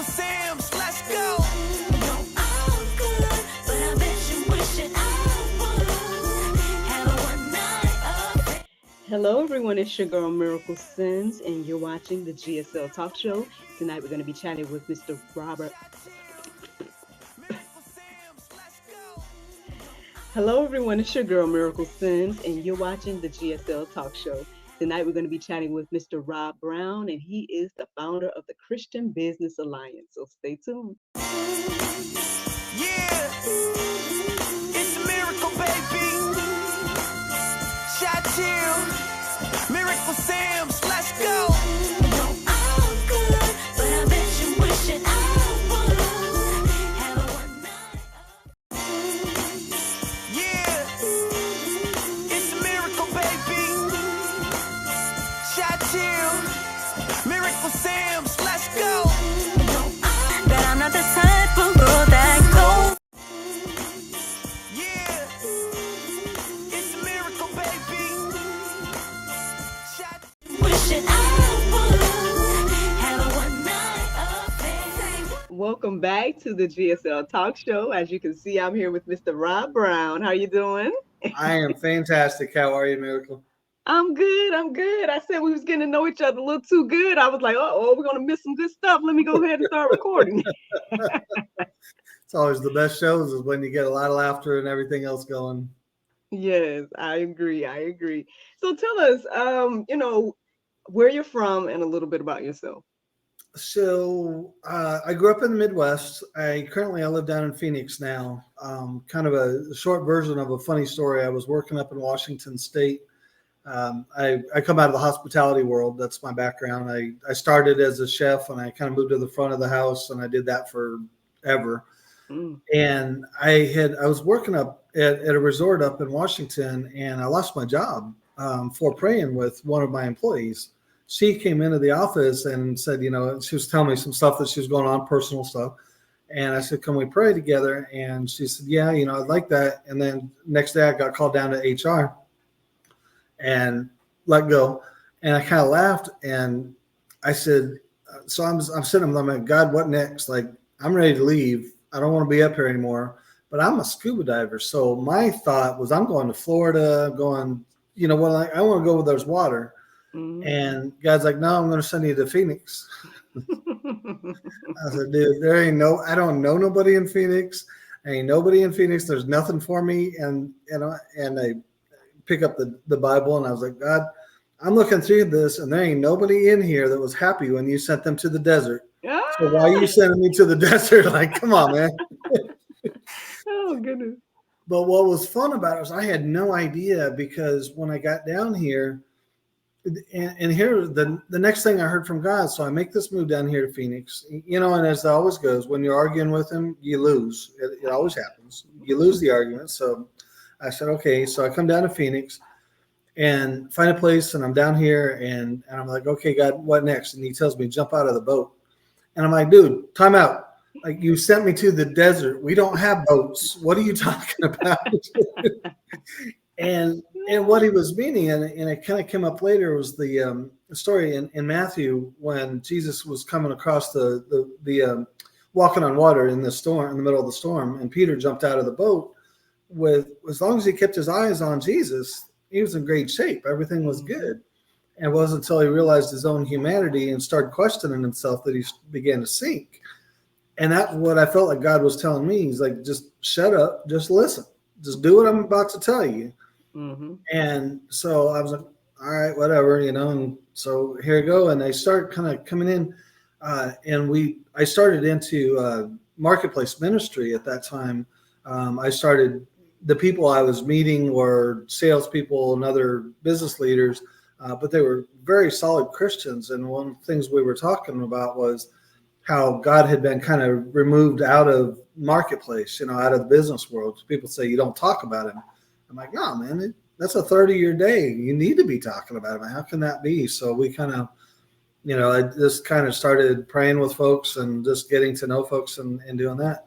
Sims, let's go. Hello, everyone. It's your girl Miracle Sims, and you're watching the GSL Talk Show. Tonight, we're going to be chatting with Mr. Robert. Hello, everyone. It's your girl Miracle Sims, and you're watching the GSL Talk Show. Tonight, we're going to be chatting with Mr. Rob Brown, and he is the founder of the Christian Business Alliance. So stay tuned. Yeah, it's a miracle, baby. Shot chill, Miracle Sims, let's go. Yeah, it's a miracle, baby. Shot chill, Miracle Sims, let's go. But I'm not the type of girl that goes. Yeah, it's a miracle, baby. Shot Wishing I would have a one night affair. Welcome back to the GSL Talk Show. As you can see, I'm here with Mr. Rob Brown. How you doing? I am fantastic. How are you, Miracle? I'm good. I'm good. I said we was getting to know each other a little too good. I was like, oh, we're gonna miss some good stuff. Let me go ahead and start recording. It's always the best shows is when you get a lot of laughter and everything else going. Yes, I agree. I agree. So tell us, where you're from and a little bit about yourself. So I grew up in the Midwest. I live down in Phoenix now. Kind of a short version of a funny story. I was working up in Washington State. I come out of the hospitality world. That's my background. I started as a chef and I kind of moved to the front of the house and I did that forever. Mm. And I was working up at a resort up in Washington and I lost my job for praying with one of my employees. She came into the office and said, she was telling me some stuff that she was going on, personal stuff. And I said, can we pray together? And she said, yeah, I'd like that. And then next day I got called down to HR and let go. And I kind of laughed and I said, so I'm sitting there, I'm like, God, what next? Like, I'm ready to leave. I don't want to be up here anymore, but I'm a scuba diver. So my thought was I'm going to Florida, I want to go where there's water. Mm. And God's like, no, I'm going to send you to Phoenix. I said, dude, I don't know nobody in Phoenix. Ain't nobody in Phoenix. There's nothing for me. And I pick up the Bible and I was like, God, I'm looking through this and there ain't nobody in here that was happy when you sent them to the desert. So why are you sending me to the desert? Like, come on, man. Oh, goodness. But what was fun about it was I had no idea because when I got down here, and here the next thing I heard from God, so I make this move down here to Phoenix, and as it always goes, when you're arguing with him, you lose. It always happens. You lose the argument. So I said, okay. So I come down to Phoenix and find a place, and I'm down here, and I'm like, okay, God, what next? And he tells me, jump out of the boat. And I'm like, dude, time out. Like, you sent me to the desert. We don't have boats. What are you talking about? And what he was meaning, and it kind of came up later, was the story in Matthew when Jesus was coming across the walking on water in the storm, in the middle of the storm, and Peter jumped out of the boat. As long as he kept his eyes on Jesus, he was in great shape. Everything was good. And it wasn't until he realized his own humanity and started questioning himself that he began to sink. And that's what I felt like God was telling me. He's like, just shut up, just listen, just do what I'm about to tell you. Mm-hmm. And so I was like, all right, whatever, and so here we go. And I start kind of coming in, I started into marketplace ministry at that time. The people I was meeting were salespeople and other business leaders, but they were very solid Christians. And one of the things we were talking about was how God had been kind of removed out of marketplace, out of the business world. People say you don't talk about him. I'm like, no, man, that's a 30-year day. You need to be talking about him. How can that be? So we kind of, I just kind of started praying with folks and just getting to know folks and doing that.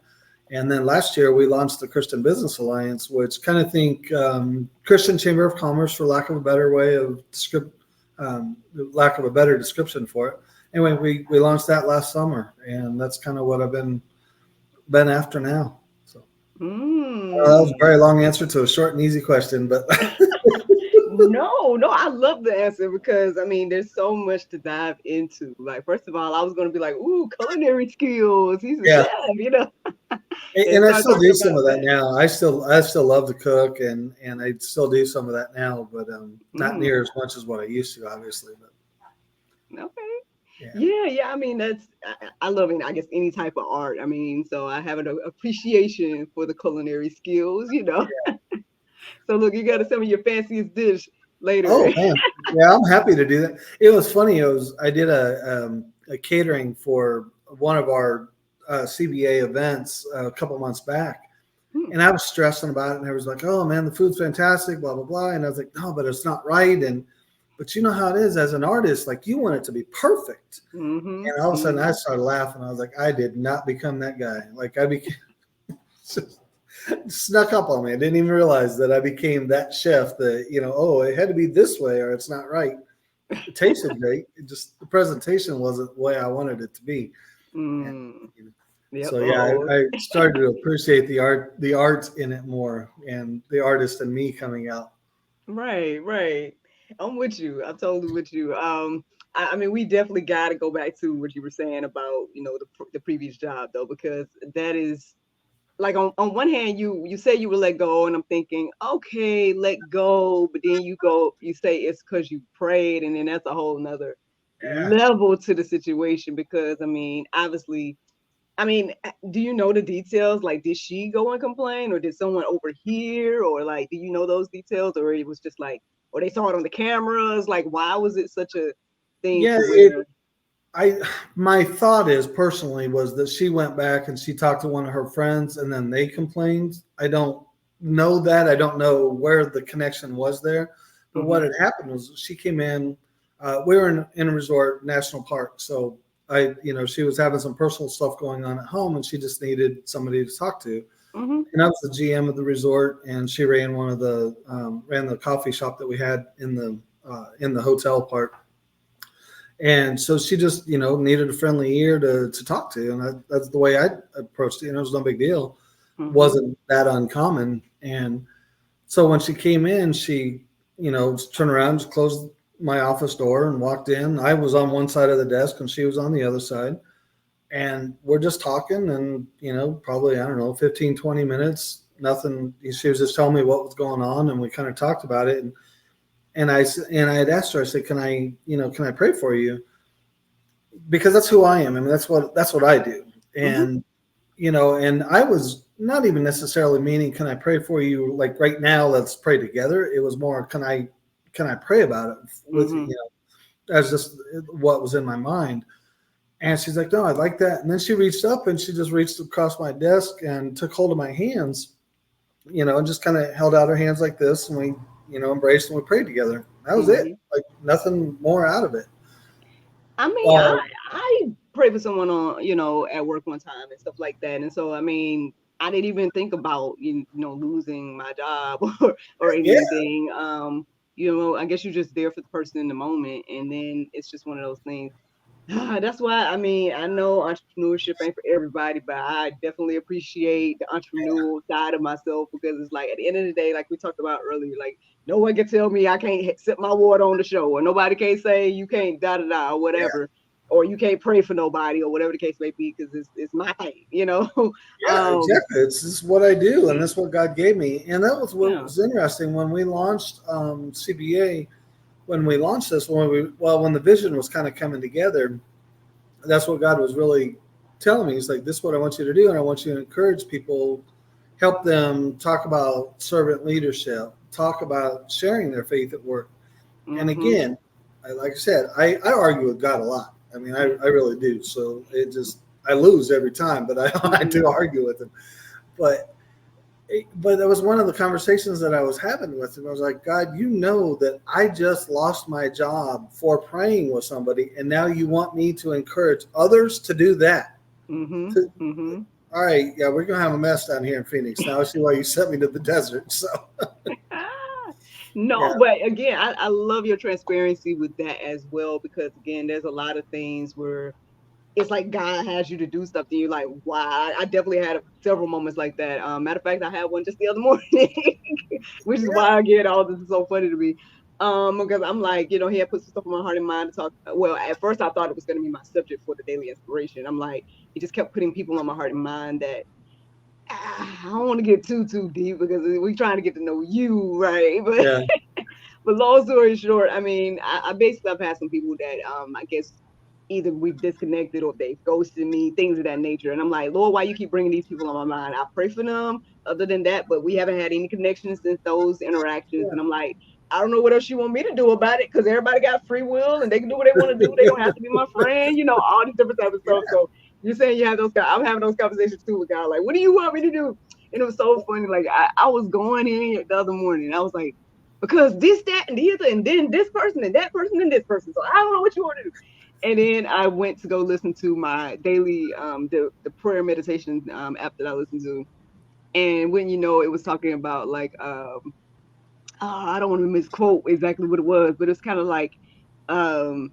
And then last year we launched the Christian Business Alliance, which kind of think Christian Chamber of Commerce, for lack of a better description for it. anyway, we launched that last summer, and that's kind of what I've been after now. So that was a very long answer to a short and easy question, but No, I love the answer because I mean, there's so much to dive into. Like, first of all, I was gonna be like, "Ooh, culinary skills. He's a yeah. chef," you know. And And I start still talking do some about of that that. now. I still love to cook, and I still do some of that now, but not Mm, near as much as what I used to, obviously. But okay. yeah, Yeah. I mean, I love it. I guess any type of art. I mean, so I have an appreciation for the culinary skills, you know. So look, you got to tell me your fanciest dish later. oh man, yeah, I'm happy to do that. It was funny. I did a catering for one of our CBA events a couple months back, Hmm. and I was stressing about it, and I was like, "Oh man, the food's fantastic, blah blah blah," and I was like, "No, but it's not right." And but you know how it is as an artist, like you want it to be perfect. Mm-hmm. And all of a sudden, I Mm-hmm. started laughing. I was like, I did not become that guy. Like I became snuck up on me. I didn't even realize that I became that chef. That oh, it had to be this way or it's not right. It tasted great. It just the presentation wasn't the way I wanted it to be. And, Mm. Yep. so yeah, Oh. I started to appreciate the art in it more, and the artist and me coming out. Right. I'm with you. I'm totally with you. I mean, we definitely got to go back to what you were saying about, the previous job though, because that is like on one hand, you say you will let go, and I'm thinking, okay, let go, but then you say it's because you prayed, and then that's a whole nother Yeah. level to the situation because I mean, obviously I mean, do you know the details? Like, did she go and complain, or did someone overhear, or like, do you know those details, or it was just like, or they saw it on the cameras? Like, why was it such a thing Yeah, to where? I my thought is personally was that she went back and she talked to one of her friends and then they complained. I don't know that. I don't know where the connection was there. But Hmm. what had happened was she came in. We were in a resort national park, so she was having some personal stuff going on at home, and she just needed somebody to talk to. Hmm. And I was the GM of the resort, and she ran ran the coffee shop that we had in the hotel part. And so she just, needed a friendly ear to talk to. And that's the way I approached it. It was no big deal. Hmm. Wasn't that uncommon. And so when she came in, she, turned around, just closed my office door and walked in. I was on one side of the desk and she was on the other side. And we're just talking and, probably, I don't know, 15, 20 minutes, nothing. She was just telling me what was going on. And we kind of talked about it. And I had asked her, I said, can I pray for you? Because that's who I am. I mean, that's what I do. Hmm. And I was not even necessarily meaning, can I pray for you? Like right now, let's pray together. It was more, can I pray about it with you? Hmm. That's just what was in my mind. And she's like, no, I like that. And then she reached up and she just reached across my desk and took hold of my hands, and just kind of held out her hands like this. And we, embraced and we prayed together. That was it. Hmm. Like nothing more out of it. I mean, Uh, I prayed for someone on, at work one time and stuff like that. And so, I mean, I didn't even think about, losing my job or yeah, anything. I guess you're just there for the person in the moment. And then it's just one of those things. That's why, I mean, I know entrepreneurship ain't for everybody, but I definitely appreciate the entrepreneurial side of myself because it's like at the end of the day, like we talked about earlier, like no one can tell me I can't sip my water on the show, or nobody can say you can't da da da or yeah. whatever, or you can't pray for nobody or whatever the case may be because it's my thing. Yeah, um, exactly. It's just what I do, and that's what God gave me. And that was what yeah. was interesting when we launched CBA. When we launched this, when the vision was kind of coming together, that's what God was really telling me. He's like, "This is what I want you to do, and I want you to encourage people, help them talk about servant leadership, talk about sharing their faith at work." And Mm-hmm. again, like I said, I argue with God a lot. I mean, I really do. So I lose every time, but I Mm-hmm. do argue with him. But but that was one of the conversations that I was having with him. I was like, God, you know that I just lost my job for praying with somebody, and now you want me to encourage others to do that. Mm-hmm. To, Mm-hmm. all right, yeah, we're gonna have a mess down here in Phoenix. Now I see why you sent me to the desert. So No, Yeah, but again, I love your transparency with that as well, because again, there's a lot of things where it's like God has you to do something. You're like, wow. I definitely had several moments like that. Matter of fact, I had one just the other morning, which is yeah, why again all this is so funny to me. Because I'm like, he had put some stuff on my heart and mind to talk. Well, at first I thought it was going to be my subject for the daily inspiration. I'm like, he just kept putting people on my heart and mind that I don't want to get too deep because we're trying to get to know you, right? But yeah, but long story short, I mean, I basically I've had some people that I guess either we've disconnected or they've ghosted me, things of that nature. And I'm like, Lord, why you keep bringing these people on my mind? I pray for them. Other than that, but we haven't had any connections since those interactions. yeah. And I'm like, I don't know what else you want me to do about it, because everybody got free will and they can do what they want to do. They don't have to be my friend, all these different types of stuff. Yeah. So you're saying you have those? I'm having those conversations too with God. Like, what do you want me to do? And it was so funny. Like I was going in the other morning. I was like, because this, that, and the other, and then this person and that person and this person. So I don't know what you want to do. And then I went to go listen to my daily the prayer meditation app that I listen to. And when it was talking about like I don't want to misquote exactly what it was, but it's kind of um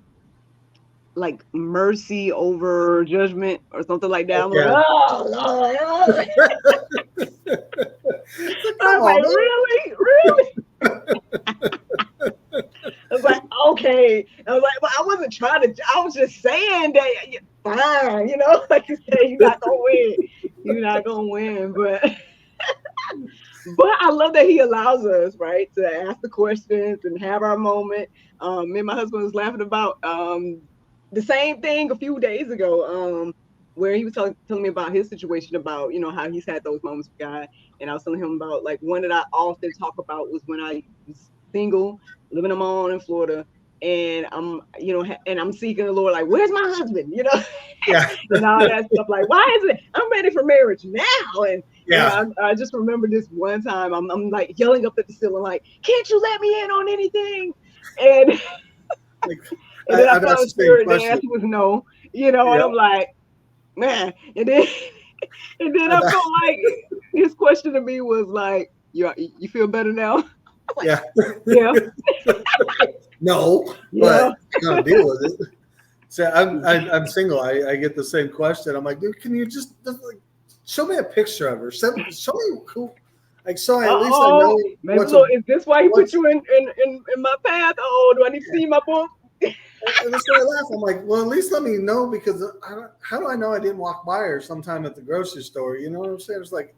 like mercy over judgment or something like that. I'm like, Yeah. oh Lord, oh. So I come was like, on, really? Really? I was like, okay. I was like, but I wasn't trying to, I was just saying that, fine, like you say, you're not going to win. You're not going to win. But I love that he allows us, right, to ask the questions and have our moment. Me and my husband was laughing about the same thing a few days ago, where he was telling me about his situation, about how he's had those moments with God, and I was telling him about like one that I often talk about was when I was single, living on my own in Florida, and and I'm seeking the Lord, like, where's my husband, yeah, and all that stuff. Like, why is it? I'm ready for marriage now, and yeah. I just remember this one time I'm like yelling up at the ceiling, like, can't you let me in on anything? And Like, and then I I've found the asked the same spirit. The question. answer was no, and Yeah, I'm like, man. And then and then I I've felt asked, like his question to me was like, you feel better now? I'm like, yeah. yeah, No, yeah. but I gotta deal with it. So I'm single. I get the same question. I'm like, dude, can you just like, show me a picture of her? Show me who. Like, so I, at least I know Maybe look, is this why he put what's. you in my path? Oh, do I need to see my book? And that's why I laugh. I'm like, well, at least let me know, because how do I know I didn't walk by her sometime at the grocery store? You know what I'm saying? It's like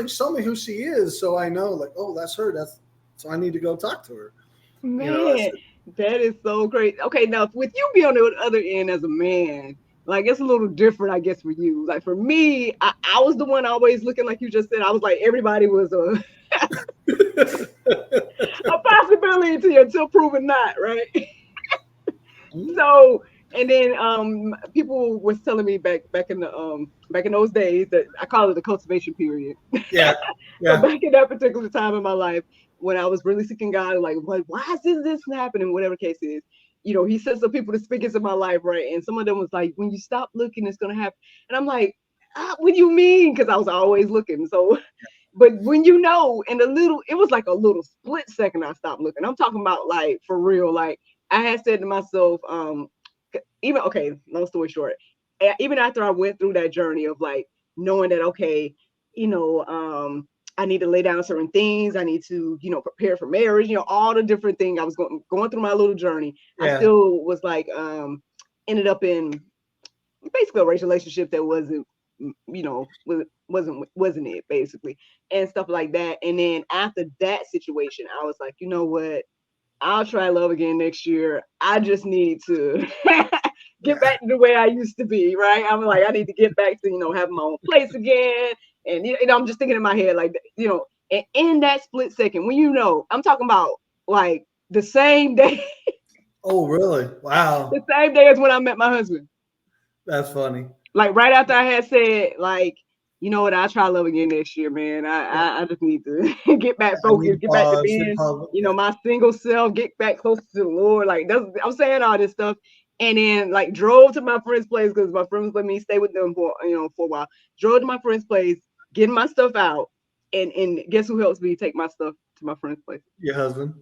show me who she is, so I know, like, oh, that's her. So I need to go talk to her. I Man, said, that is so great. Okay, now with you being on the other end as a man, like it's a little different, I guess, for you. Like for me, I was the one always looking, like you just said. I was like, everybody was a possibility until proven not, right? So, and then people was telling me back in those days, that I call it the cultivation period. yeah, So yeah, back in that particular time in my life, when I was really seeking God, like, why is this happening? Whatever the case is, he sent some people to speak into my life, right? And some of them was like, when you stop looking, it's gonna happen. And I'm like, what do you mean? Because I was always looking. So, but when in a little, it was like a little split second I stopped looking. I'm talking about like for real. Like I had said to myself, even okay, long story short, even after I went through that journey of like knowing that okay, I need to lay down certain things. I need to, prepare for marriage. All the different things I was going through my little journey. I yeah, still was like, ended up in basically a relationship that wasn't it basically, and stuff like that. And then after that situation, I was like, you know what? I'll try love again next year. I just need to get yeah. back to the way I used to be, right? I'm like, I need to get back to, having my own place again. And, I'm just thinking in my head, like, and in that split second, when I'm talking about like the same day, Oh, really? the Wow, same day as when I met my husband. that's funny. Like right after I had said, like, you know what, I'll try love again next year, man. Yeah, I just need to get back I need to focused, get back to pause. Hit being, pause. my single self, get back closer to the Lord. Like I'm saying all this stuff. And then like drove to my friend's place because my friends let me stay with them for a while. Drove to my friend's place, getting my stuff out. And guess who helps me take my stuff to my friend's place. Your husband.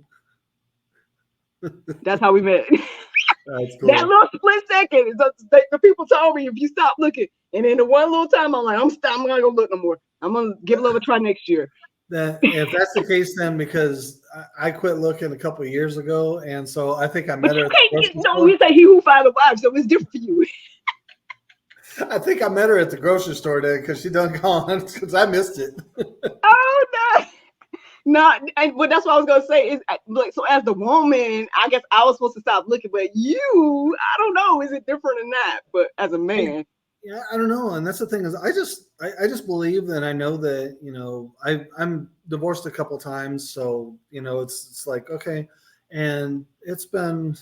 That's how we met. That's cool. That little split second, the people told me if you stop looking, and then the one little time I'm like, I'm not gonna look no more. I'm gonna give love a try next year. That if that's the case, then because I quit looking a couple of years ago, and so I think I met But her you at the can't grocery get no. store. You say he who finds a wife, so it's different for you. I think I met her at the grocery store then because she done gone because I missed it. Oh no. Not, but that's what I was gonna say is like, so as the woman, I guess I was supposed to stop looking, but you, I don't know, is it different or not? But as a man, Yeah, I don't know, and that's the thing is, I just believe that I know that I'm divorced a couple times, so it's like okay, and it's been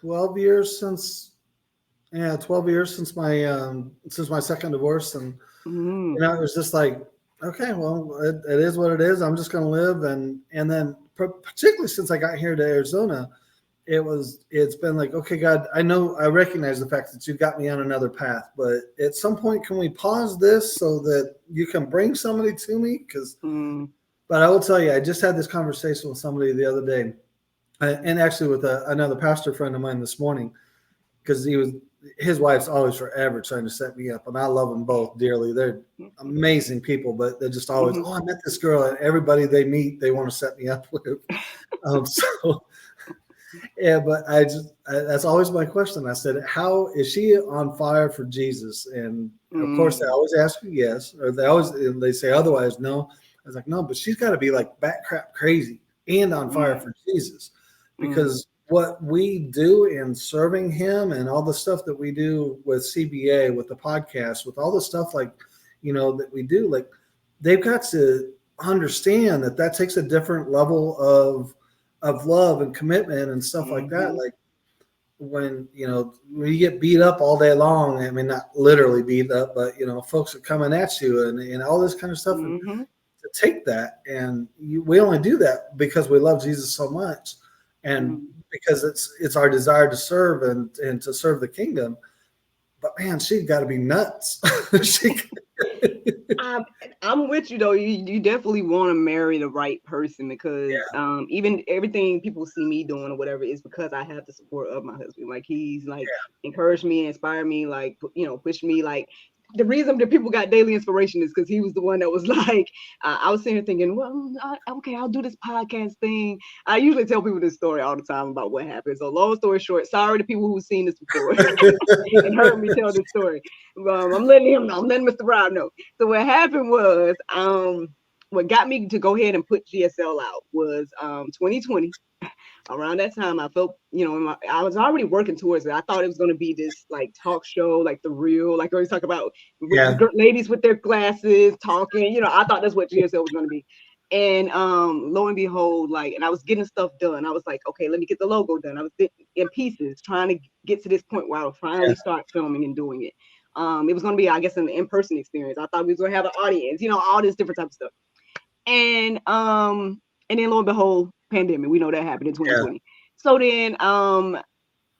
12 years since 12 years since my second divorce, and it was just like okay, well, it is what it is. I'm just going to live, and then particularly since I got here to Arizona, it's been like, okay, God, I know I recognize the fact that you got me on another path, but at some point, can we pause this so that you can bring somebody to me? But I will tell you, I just had this conversation with somebody the other day, and actually with another pastor friend of mine this morning, because his wife's always forever trying to set me up, and I love them both dearly. They're amazing people, but they're just always, oh, I met this girl, and everybody they meet, they want to set me up with. So, yeah, but that's always my question. I said, how is she on fire for Jesus? And of course, they always ask you yes, or they say otherwise no. I was like, no, but she's got to be like bat crap crazy and on fire for Jesus, because what we do in serving him and all the stuff that we do with CBA, with the podcast, with all the stuff that we do, like they've got to understand that takes a different level of love and commitment and stuff like that. Like when you get beat up all day long, I mean, not literally beat up, but folks are coming at you and all this kind of stuff. And to take that, and we only do that because we love Jesus so much. And because it's our desire to serve and to serve the kingdom. But man, she's got to be nuts. I'm with you though. You definitely want to marry the right person, because even everything people see me doing or whatever is because I have the support of my husband. Like he's like encouraged me, inspired me, like pushed me. Like the reason that people got daily inspiration is because he was the one that was like, I was sitting here thinking, well, okay, I'll do this podcast thing. I usually tell people this story all the time about what happened. So long story short, sorry to people who've seen this before and heard me tell this story. I'm letting him know. I'm letting Mr. Rob know. So what happened was, what got me to go ahead and put GSL out was 2020. Around that time, I felt, I was already working towards it. I thought it was going to be this like talk show, like The Real, like I always talk about ladies with their glasses talking. I thought that's what GSL was going to be. And lo and behold, and I was getting stuff done. I was like, okay, let me get the logo done. I was in pieces trying to get to this point where I would finally start filming and doing it. It was going to be, I guess, an in-person experience. I thought we was going to have an audience, all this different type of stuff. And then lo and behold, pandemic. We know that happened in 2020. Yeah. So then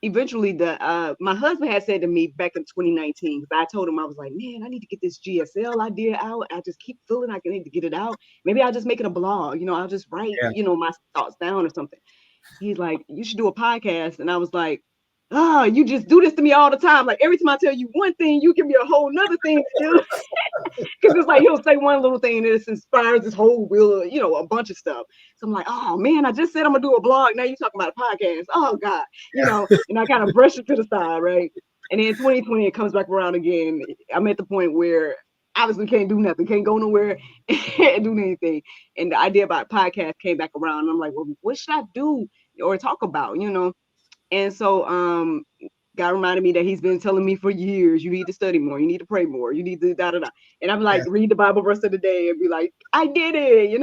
eventually my husband had said to me back in 2019, because I told him, I was like, man, I need to get this GSL idea out. I just keep feeling like I need to get it out. Maybe I'll just make it a blog. I'll just write, my thoughts down or something. He's like, you should do a podcast. And I was like, oh, you just do this to me all the time. Like every time I tell you one thing, you give me a whole nother thing to do. Because it's like he'll say one little thing and it inspires this whole wheel of, a bunch of stuff. So I'm like, oh man, I just said I'm gonna do a blog. Now you're talking about a podcast. Oh God, and I kind of brush it to the side, right? And then 2020 it comes back around again. I'm at the point where obviously can't do nothing, can't go nowhere and do anything. And the idea about podcast came back around. And I'm like, well, what should I do or talk about, And so God reminded me that he's been telling me for years, you need to study more, you need to pray more, you need to da-da-da. And I'm like, read the Bible verse of the day and be like, I did it,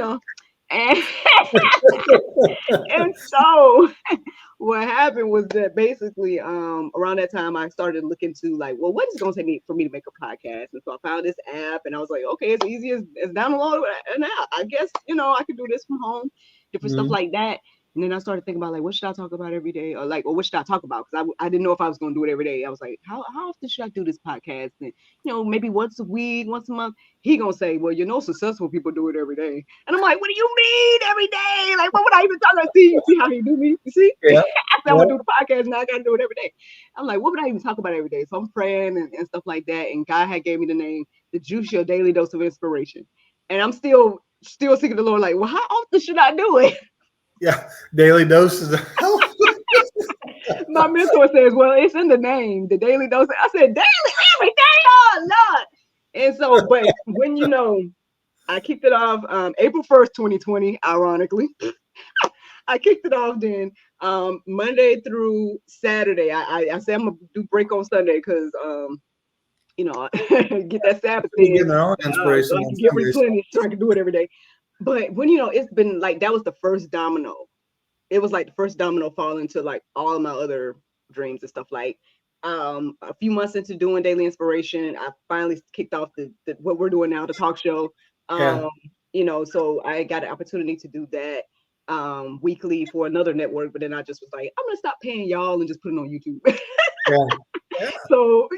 And, and so what happened was that basically around that time I started looking to like, well, what is it going to take for me to make a podcast? And so I found this app and I was like, okay, it's easy as download an app. I guess, I could do this from home, different stuff like that. And then I started thinking about like, what should I talk about every day, or like, or what should I talk about? Because I didn't know if I was going to do it every day. I was like, how often should I do this podcast? And maybe once a week, once a month. He gonna say, well, successful people do it every day. And I'm like, what do you mean every day? Like, what would I even talk about? See how he do me? You see? Yeah. I said I'm gonna do the podcast, now I gotta do it every day. I'm like, what would I even talk about every day? So I'm praying and stuff like that. And God had gave me the name, the Juice Your Daily Dose of Inspiration. And I'm still seeking the Lord, like, well, how often should I do it? Yeah, daily doses of health. My mentor says, well, it's in the name, the daily dose. I said, daily, every day, oh Lord. And so, but when I kicked it off April 1st, 2020, ironically. I kicked it off then Monday through Saturday. I said I'm gonna do break on Sunday because get that Sabbath in. Getting their own inspiration so I can get replenished so I can do it every day. But when it's been like, that was the first domino. It was like the first domino falling into like all of my other dreams and stuff. Like a few months into doing daily inspiration, I finally kicked off the what we're doing now, the talk show. So I got an opportunity to do that weekly for another network, but then I just was like, I'm gonna stop paying y'all and just put it on YouTube. Yeah. So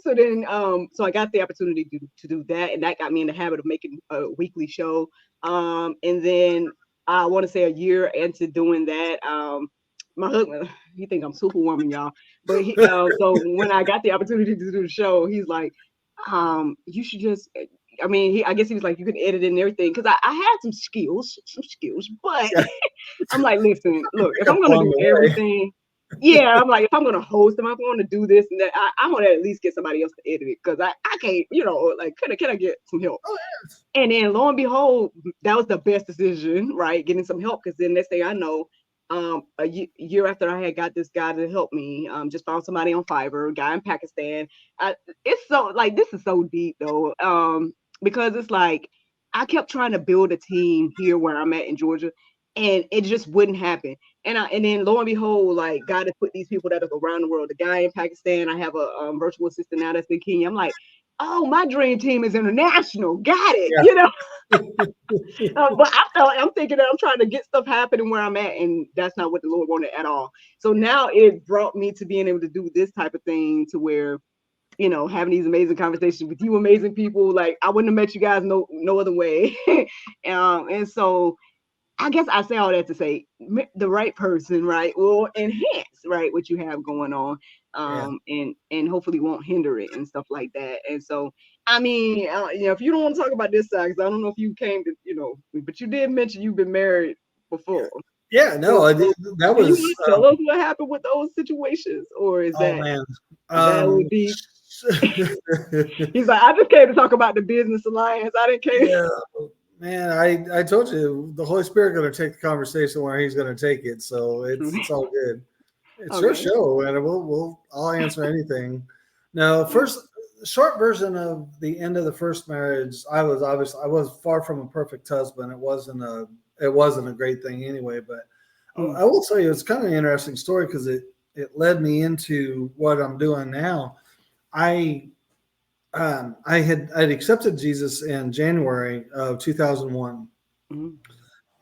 so then so I got the opportunity to do that, and that got me in the habit of making a weekly show. And then I want to say a year into doing that, my husband, he think I'm superwoman, y'all. But so when I got the opportunity to do the show, he's like, you should just. I guess he was like, you can edit it and everything, because I had some skills, but I'm like, listen, look, if I'm gonna do everything. Yeah, I'm like, if I'm gonna host, if I'm gonna do this and that, I'm gonna at least get somebody else to edit it, because I can't, like, can I get some help? Oh, yes. And then lo and behold, that was the best decision, right? Getting some help, because then next thing I know, a year after I had got this guy to help me, just found somebody on Fiverr, a guy in Pakistan. It's so like, this is so deep though, because it's like I kept trying to build a team here where I'm at in Georgia, and it just wouldn't happen. And then lo and behold, like, God has put these people that are around the world. The guy in Pakistan, I have a virtual assistant now that's in Kenya. I'm like, oh, my dream team is international. Got it, but I'm thinking that I'm trying to get stuff happening where I'm at, and that's not what the Lord wanted at all. So now it brought me to being able to do this type of thing, to where, having these amazing conversations with you amazing people. Like, I wouldn't have met you guys no other way. And so I guess I say all that to say the right person, right, will enhance, right, what you have going on, and hopefully won't hinder it and stuff like that. And so, if you don't want to talk about this side, because I don't know if you came to, but you did mention you've been married before. Yeah, no, I did. That was. You want to tell us what happened with those situations, or is that? Man. That would be. He's like, I just came to talk about the business alliance. I didn't care. Yeah. Man, I told you the Holy Spirit going to take the conversation where He's going to take it, so it's all good. It's your show, and I'll answer anything. Now, first short version of the end of the first marriage, I was far from a perfect husband. It wasn't a great thing anyway. But I will tell you, it's kind of an interesting story, because it led me into what I'm doing now. I'd accepted Jesus in January of 2001. Mm-hmm.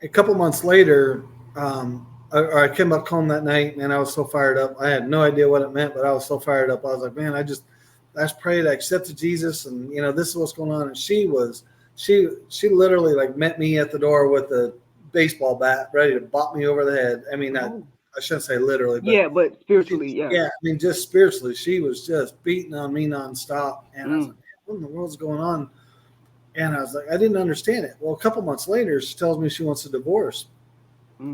A couple months later, I came back home that night, and I was so fired up. I had no idea what it meant, but I was so fired up. I was like, man, I prayed, I accepted Jesus, and this is what's going on. And she literally like met me at the door with a baseball bat, ready to bop me over the head. I shouldn't say literally, but but spiritually, yeah. Just spiritually, she was just beating on me nonstop. And I was like, what in the world's going on? And I was like, I didn't understand it. Well, a couple months later, she tells me she wants a divorce.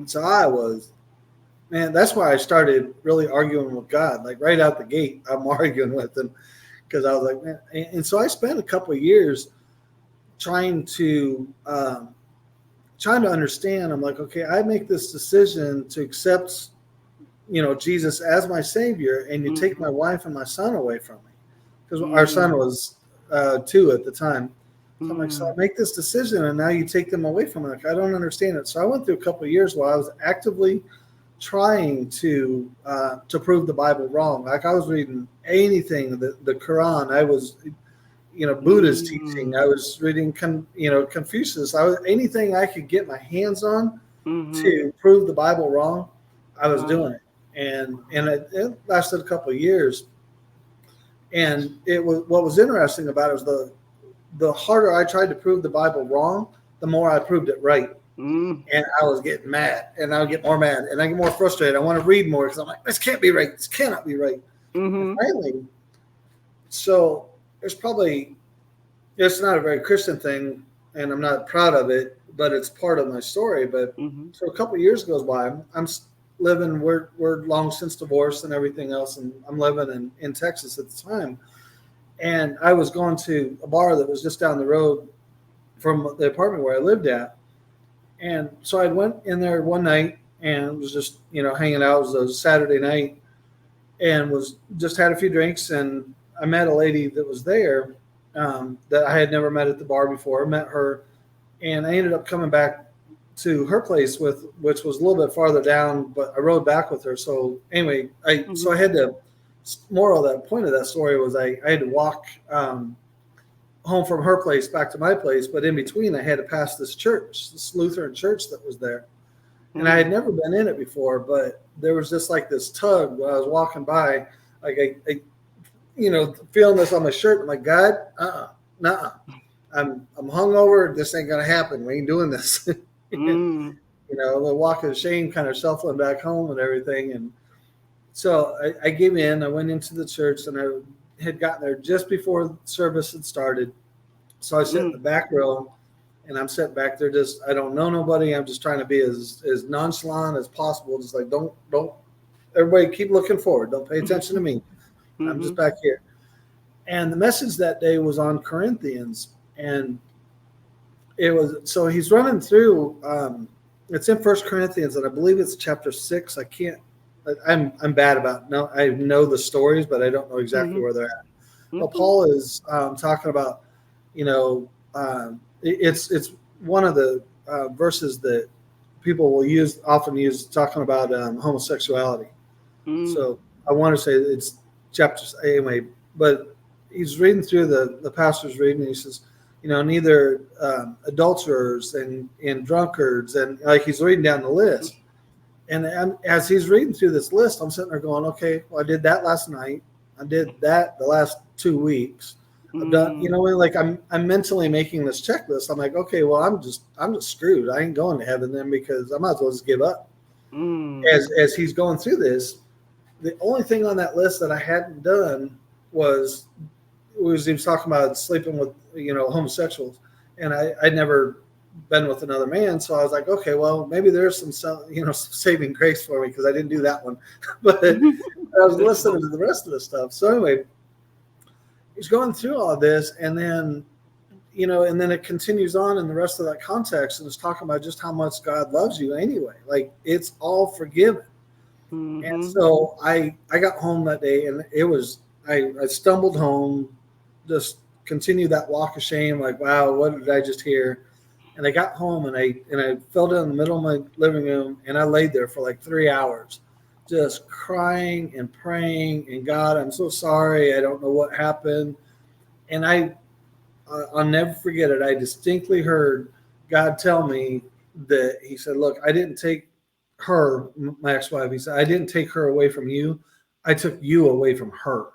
So that's why I started really arguing with God. Like, right out the gate, I'm arguing with Him, because I was like, man. And so I spent a couple of years trying to understand. I'm like, okay, I make this decision to accept Jesus as my Savior, and you take my wife and my son away from me, because our son was 2 at the time. So I'm like, so I make this decision, and now you take them away from me. Like, I don't understand it. So I went through a couple of years while I was actively trying to prove the Bible wrong. Like, I was reading anything, the Quran. I was, Buddha's teaching. I was reading, Confucius. Anything I could get my hands on Mm-hmm. to prove the Bible wrong, I was Wow. doing it, and it lasted a couple of years. And it was what was interesting about it was the harder I tried to prove the Bible wrong, the more I proved it right. Mm. And I was getting mad, and I would get more mad, and I get more frustrated. I want to read more because I'm like, this can't be right. This cannot be right. And Mm-hmm. finally, so there's probably it's not a very Christian thing, and I'm not proud of it, but it's part of my story. But Mm-hmm. so a couple of years goes by, I'm living. We're long since divorced and everything else, and I'm living in Texas at the time. And I was going to a bar that was just down the road from the apartment where I lived at. And so I went in there one night and was just, hanging out. It was a Saturday night and was just had a few drinks. And I met a lady that was there that I had never met at the bar before. I met her, and I ended up coming back to her place which was a little bit farther down, but I rode back with her. So anyway, I had to. Moral of that point of that story was I had to walk home from her place back to my place, but in between I had to pass this church, this Lutheran church that was there. And I had never been in it before, but there was just like this tug when I was walking by, like I feeling this on my shirt. I'm like, God, nah, I'm hungover. This ain't gonna happen. We ain't doing this. Mm. The walk of shame, kind of shuffling back home and everything. And so I gave in. I went into the church, and I had gotten there just before service had started. So I sit in the Mm. back row, and I'm sitting back there. Just I don't know nobody. I'm just trying to be as nonchalant as possible. Just like don't everybody keep looking forward. Don't pay attention to me. I'm Mm-hmm. just back here. And the message that day was on Corinthians, and it was so he's running through. It's in First Corinthians, and I believe it's chapter 6. I can't. I'm bad about no. I know the stories, but I don't know exactly Mm-hmm. where they're at. Well, Okay. Paul is talking about, it's one of the verses that people will often use talking about homosexuality. Mm. So I want to say it's chapters anyway, but he's reading through the pastor's reading. He says, neither adulterers and drunkards, and like he's reading down the list. And as he's reading through this list, I'm sitting there going, okay, well, I did that last night. I did that the last 2 weeks. I've done, Mm. like I'm mentally making this checklist. I'm like, okay, well, I'm just screwed. I ain't going to heaven then because I might as well just give up. Mm. As he's going through this, the only thing on that list that I hadn't done was he was talking about sleeping with homosexuals, and I'd never been with another man, so I was like, okay, well, maybe there's some saving grace for me because I didn't do that one. But I was listening to the rest of the stuff. So anyway, he's going through all of this, and then and then it continues on in the rest of that context, and it's talking about just how much God loves you anyway. Like it's all forgiven. And Mm-hmm. so I got home that day, and it was I stumbled home, just continued that walk of shame, like, wow, what did I just hear? And I got home, and I fell down in the middle of my living room, and I laid there for like 3 hours, just crying and praying. And God, I'm so sorry. I don't know what happened. And I'll never forget it. I distinctly heard God tell me that He said, look, I didn't take her, my ex-wife. He said, I didn't take her away from you. I took you away from her.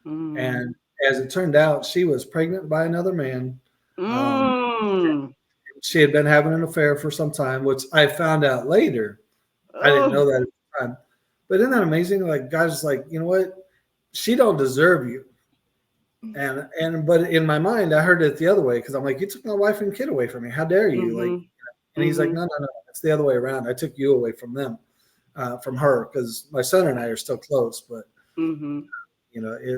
Mm. And as it turned out, she was pregnant by another man. Um, Mm. she had been having an affair for some time, which I found out later. I didn't Oh. know that at the time. But isn't that amazing? Like God's like, you know what? She don't deserve you. But in my mind, I heard it the other way because I'm like, you took my wife and kid away from me. How dare you? Like, Mm-hmm. and he's like, Mm-hmm. no, no, no. It's the other way around. I took you away from them, from her, because my son and I are still close. But Mm-hmm. it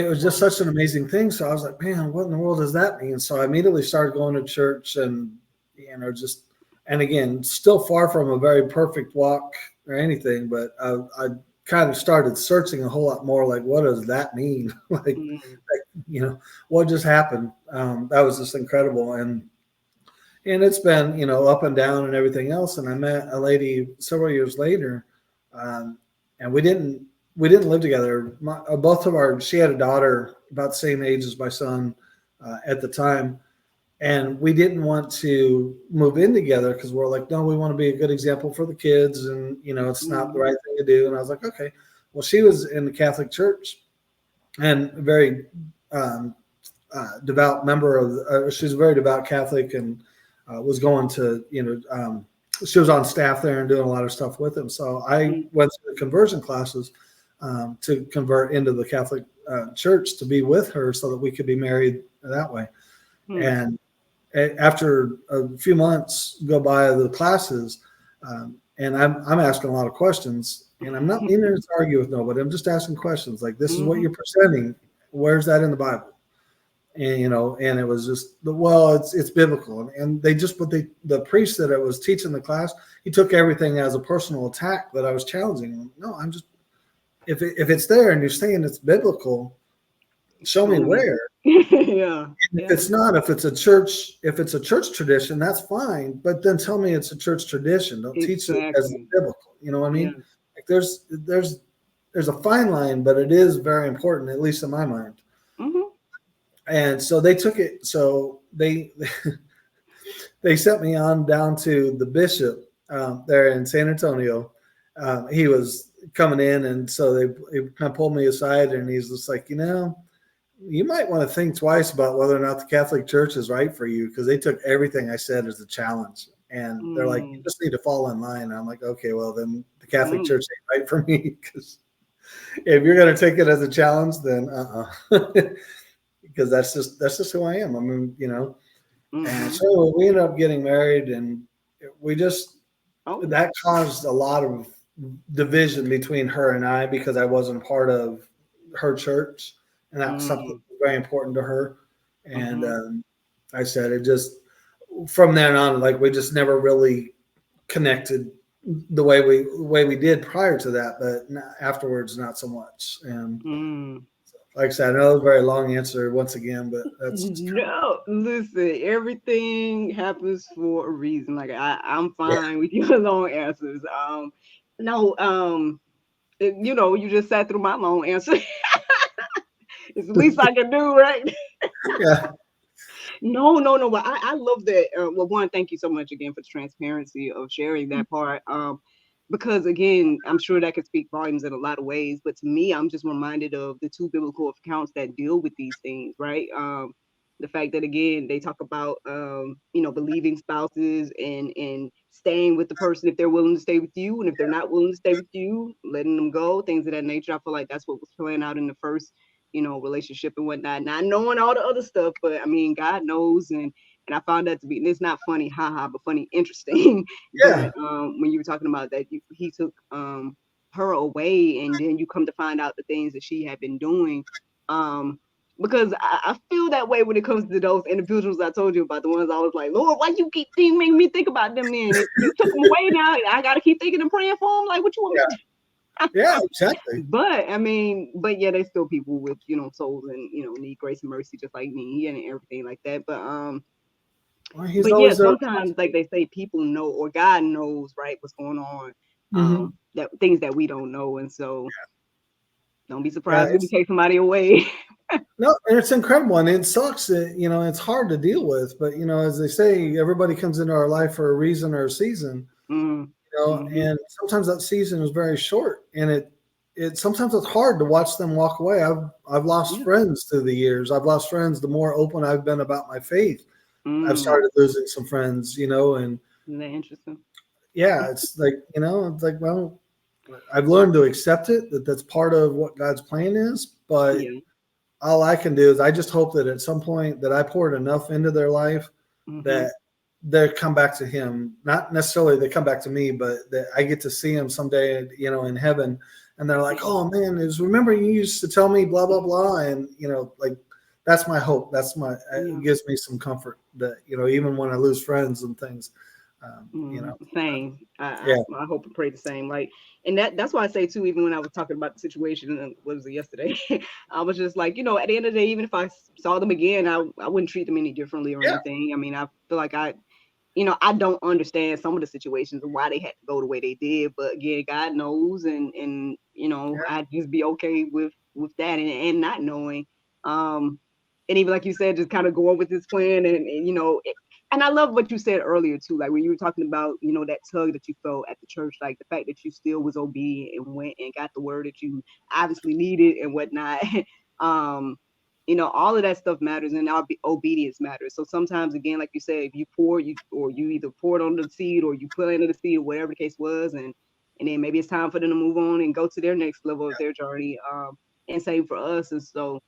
was just Wow. such an amazing thing. So I was like, man, what in the world does that mean? So I immediately started going to church, and just and again, still far from a very perfect walk or anything, but I kind of started searching a whole lot more. Like, what does that mean? Mm. What just happened? That was just incredible, and it's been up and down and everything else. And I met a lady several years later, and we didn't live together. She had a daughter about the same age as my son at the time, and we didn't want to move in together because we're like, no, we want to be a good example for the kids, and it's not the right thing to do. And I was like, okay. Well, she was in the Catholic Church and very um, devout member of. She's a very devout Catholic and was going to she was on staff there and doing a lot of stuff with him. So I went through the conversion classes to convert into the Catholic Church to be with her so that we could be married that way. And after a few months go by of the classes, and I'm asking a lot of questions, and I'm not meaning to argue with nobody. I'm just asking questions like, this is what you're presenting. Where's that in the Bible? And and it was just, well, it's biblical. And they just, but the priest that I was teaching the class, he took everything as a personal attack that I was challenging him. No, I'm just, if it's there and you're saying it's biblical, show me where. Yeah. If it's not, if it's a church tradition, that's fine. But then tell me it's a church tradition. Don't teach it as biblical. You know what I mean? Yeah. Like there's a fine line, but it is very important, at least in my mind. And so they took it. So they sent me on down to the bishop there in San Antonio. He was coming in, and so they kind of pulled me aside, and he's just like, you might want to think twice about whether or not the Catholic Church is right for you, because they took everything I said as a challenge. And they're like, you just need to fall in line. And I'm like, okay, well, then the Catholic Church ain't right for me, because if you're going to take it as a challenge, then because that's just who I am. I mean, and so we ended up getting married, and we just, that caused a lot of division between her and I, because I wasn't part of her church. And that was something very important to her. And I said, it just, from then on, like, we just never really connected the way we did prior to that, but afterwards, not so much. And like I said, I know it was a very long answer once again, but that's no. Listen, everything happens for a reason. Like I'm fine with your long answers. You just sat through my long answer. It's the least I can do, right? Yeah. No. But I love that. Well, one, thank you so much again for the transparency of sharing that part. Because again, I'm sure that could speak volumes in a lot of ways. But to me, I'm just reminded of the two biblical accounts that deal with these things, right? The fact that, again, they talk about believing spouses and staying with the person if they're willing to stay with you, and if they're not willing to stay with you, letting them go, things of that nature. I feel like that's what was playing out in the first relationship and whatnot, not knowing all the other stuff, but I mean, God knows. And I found that to be, and it's not funny, haha, but funny, interesting. Yeah. But when you were talking about that, he took her away, and then you come to find out the things that she had been doing. Because I feel that way when it comes to those individuals I told you about, the ones I was like, Lord, why you keep making me think about them then? If you took them away now, I got to keep thinking and praying for them? Like, what you want me to do? Yeah, exactly. But I mean, yeah, they still people with souls and need grace and mercy just like me and everything like that. But yeah, sometimes like they say, people know, or God knows, right, what's going on, that things that we don't know, and so don't be surprised when you take somebody away. No, and it's incredible, and it sucks. It's hard to deal with, but as they say, everybody comes into our life for a reason or a season. And sometimes that season is very short, and it sometimes it's hard to watch them walk away. I've lost friends through the years. I've lost friends. The more open I've been about my faith, I've started losing some friends. And isn't that interesting? Yeah, it's like it's like, well, I've learned to accept it, that's part of what God's plan is. But all I can do is I just hope that at some point that I poured enough into their life that they come back to Him. Not necessarily they come back to me, but that I get to see Him someday, in heaven. And they're like, oh man, remember you used to tell me blah, blah, blah. And, like, that's my hope. That's it gives me some comfort that, even when I lose friends and things, Same. I hope and pray the same. Like, and that's why I say too, even when I was talking about the situation, what was it, yesterday, I was just like, at the end of the day, even if I saw them again, I wouldn't treat them any differently or anything. I mean, I feel like I don't understand some of the situations and why they had to go the way they did, but again, God knows, and I'd just be okay with that and not knowing. and even like you said, just kind of going with this plan, and you know, and I love what you said earlier too, like when you were talking about, you know, that tug that you felt at the church, like the fact that you still was obedient and went and got the word that you obviously needed and whatnot. um, you know, all of that stuff matters, and our obedience matters. So sometimes, again, like you said, if you pour, you either poured on the seed or you planted the seed, or whatever the case was, and then maybe it's time for them to move on and go to their next level of their journey. And same for us, and so.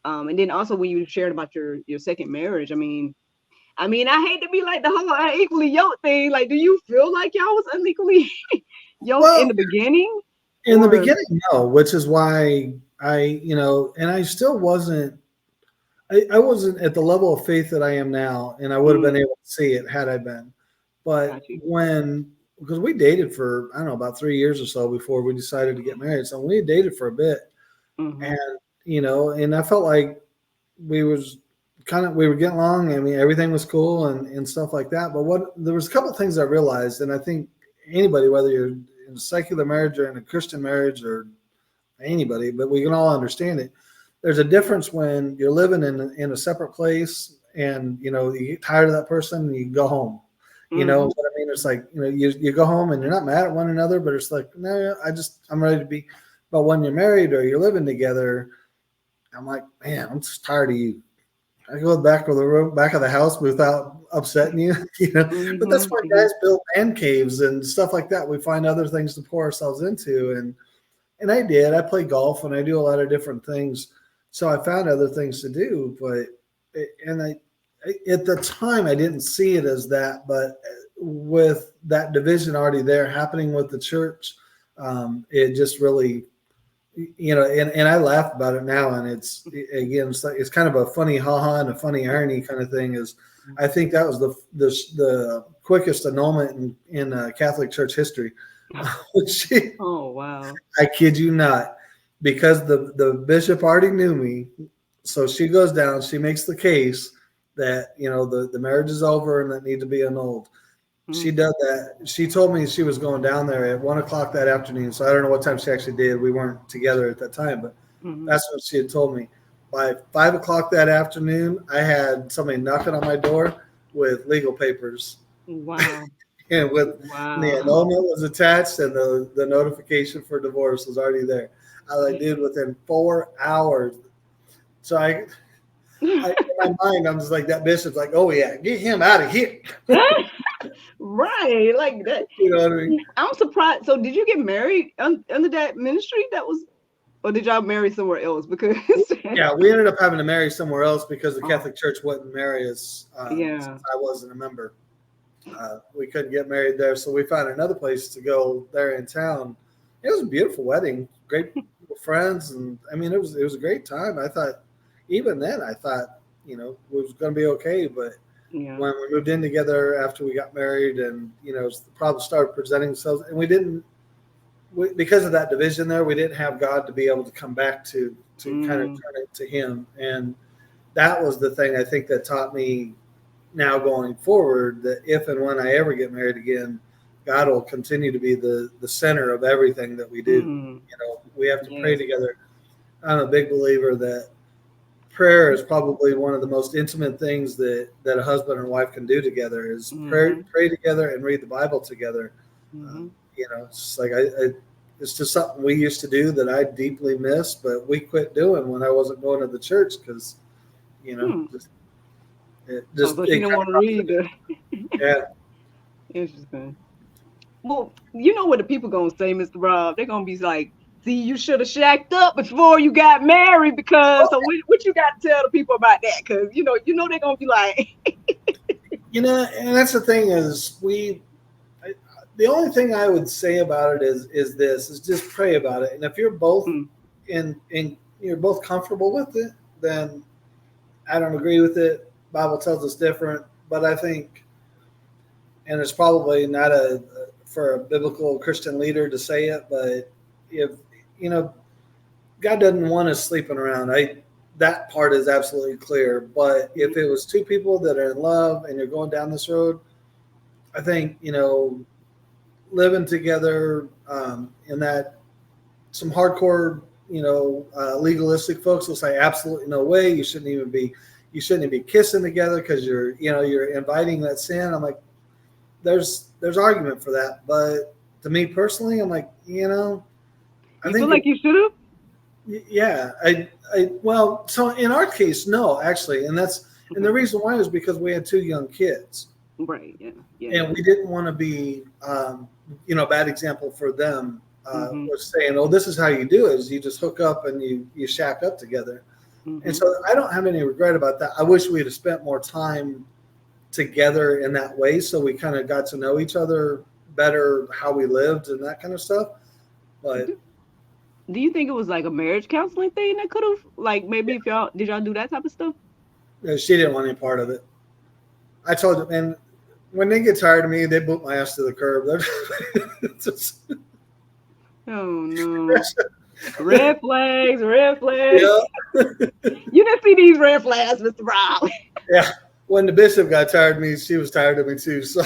And then also when you shared about your second marriage, I mean, I hate to be like the whole unequally yoked thing. Like, do you feel like y'all was unequally yoked in Well, the beginning? in the Or beginning, no, which is why and I still wasn't. I wasn't at the level of faith that I am now, and I would have been able to see it had I been. But got you. because we dated for, I don't know, about 3 years or so before we decided to get married. So we dated for a bit, Mm-hmm. and and I felt like we was we were getting along. I mean, everything was cool and stuff like that. But there was a couple of things I realized, and I think anybody, whether you're in a secular marriage or in a Christian marriage or anybody, but we can all understand it. There's a difference when you're living in a separate place, and you get tired of that person and you go home. You know Mm-hmm. what I mean? It's like, you go home and you're not mad at one another, but it's like, no, I'm ready to be. But when you're married or you're living together, I'm like, man, I'm just tired of you. I go back to the room, back of the house without upsetting you, But that's why Mm-hmm. guys build man caves and stuff like that. We find other things to pour ourselves into, and I did. I play golf and I do a lot of different things, so I found other things to do. But and at the time I didn't see it as that, but with that division already there happening with the church, it just really and I laugh about it now, and it's again, it's kind of a funny haha and a funny irony kind of thing. Is I think that was the quickest annulment in Catholic Church history. She, Oh wow. I kid you not, because the bishop already knew me, so she goes down, she makes the case that the marriage is over and that need to be annulled. She Mm-hmm. did that. She told me she was going down there at 1 o'clock that afternoon. So I don't know what time she actually did. We weren't together at that time, but Mm-hmm. that's what she had told me. By 5 o'clock that afternoon, I had somebody knocking on my door with legal papers, Wow. and the Wow. annulment was attached, and the notification for divorce was already there. I did within 4 hours. So in my mind, I'm just like, that bishop's like, oh yeah, get him out of here. Right, like that. You know what I mean? I'm surprised. So, did you get married under that ministry? That was, or did y'all marry somewhere else? Because, Yeah, we ended up having to marry somewhere else because the oh, Catholic Church wouldn't marry us, yeah. since I wasn't a member. We couldn't get married there, so we found another place to go there in town. It was a beautiful wedding, great friends, and I mean, it was a great time. I thought, even then, I thought it was going to be okay, but Yeah. when we moved in together after we got married, and the problems started presenting themselves, and we didn't, because of that division there, we didn't have God to be able to come back to kind of Mm, turn it to Him, and that was the thing I think that taught me now going forward, that if and when I ever get married again, God will continue to be the center of everything that we do. mm, We have to pray yes. together. I'm a big believer that prayer is probably one of the most intimate things that a husband and wife can do together, is Mm-hmm. pray together and read the Bible together. Mm-hmm. It's just like it's just something we used to do that I deeply miss, but we quit doing when I wasn't going to the church because Hmm. just it Oh, just so she it don't kind want to read of the. yeah. Interesting. Well, you know what the people gonna say, Mr. Rob? They're gonna be like, "See, you should have shacked up before you got married." Because so, what you got to tell the people about that? Because they're gonna be like, And that's the thing is the only thing I would say about it is this, is just pray about it, and if you're both mm, in you're both comfortable with it, then I don't agree with it. Bible tells us different, but I think, and it's probably not for a biblical Christian leader to say it, but if you know God doesn't want us sleeping around. That part is absolutely clear. But if it was two people that are in love and you're going down this road, I think living together in that some hardcore legalistic folks will say absolutely no way. You shouldn't be kissing together because you're inviting that sin. I'm like, there's argument for that, but to me personally, I'm like, You I feel think like you should have? yeah, well, so in our case, no, actually, and the reason why is because we had 2 young kids, Right. Yeah. and we didn't want to be, a bad example for them. Mhm. Was saying, "Oh, this is how you do it: is you just hook up and you shack up together." Mhm. And so I don't have any regret about that. I wish we had spent more time together in that way, so we kind of got to know each other better, how we lived and that kind of stuff. But Do you think it was like a marriage counseling thing that could have, like, maybe if y'all do that type of stuff? she didn't want any part of it. I told them, and when they get tired of me, they boot my ass to the curb. Oh no. Red flags, red flags. Yeah. You didn't see these red flags, Mr. Brown. Yeah. When the bishop got tired of me, she was tired of me too. So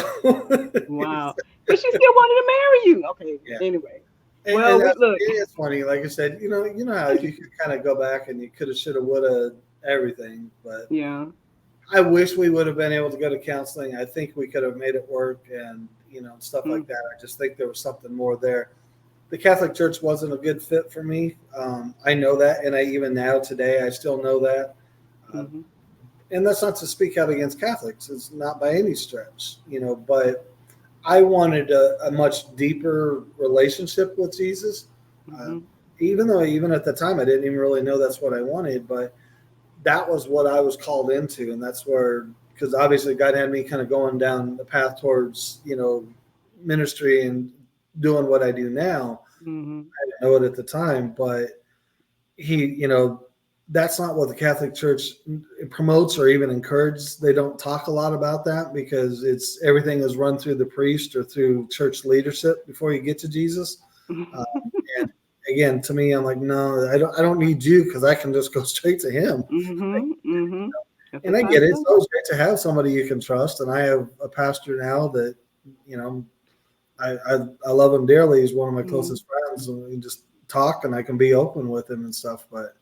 Wow. But she still wanted to marry you. Okay. Yeah. Anyway. And, Well, and look. it's funny. Like I said, you know how you could kind of go back and you could have, should have, would have, everything. But Yeah. I wish we would have been able to go to counseling. I think we could have made it work and, stuff like that. I just think there was something more there. The Catholic Church wasn't a good fit for me. I know that. And even now today, I still know that. Mm-hmm. And that's not to speak out against Catholics. It's not by any stretch, but I wanted a much deeper relationship with Jesus. Mm-hmm. Even at the time, I didn't even really know that's what I wanted, but that was what I was called into. And that's where, because obviously God had me kind of going down the path towards, ministry and doing what I do now. Mm-hmm. I didn't know it at the time, but he, that's not what the Catholic Church promotes or even encourages. They don't talk a lot about that because everything is run through the priest or through church leadership before you get to Jesus. And again, to me, I'm like, no, I don't need you because I can just go straight to him. Mm-hmm. Mm-hmm. And I get it. It's always great to have somebody you can trust. And I have a pastor now that, I love him dearly. He's one of my closest friends, and we just talk and I can be open with him and stuff. But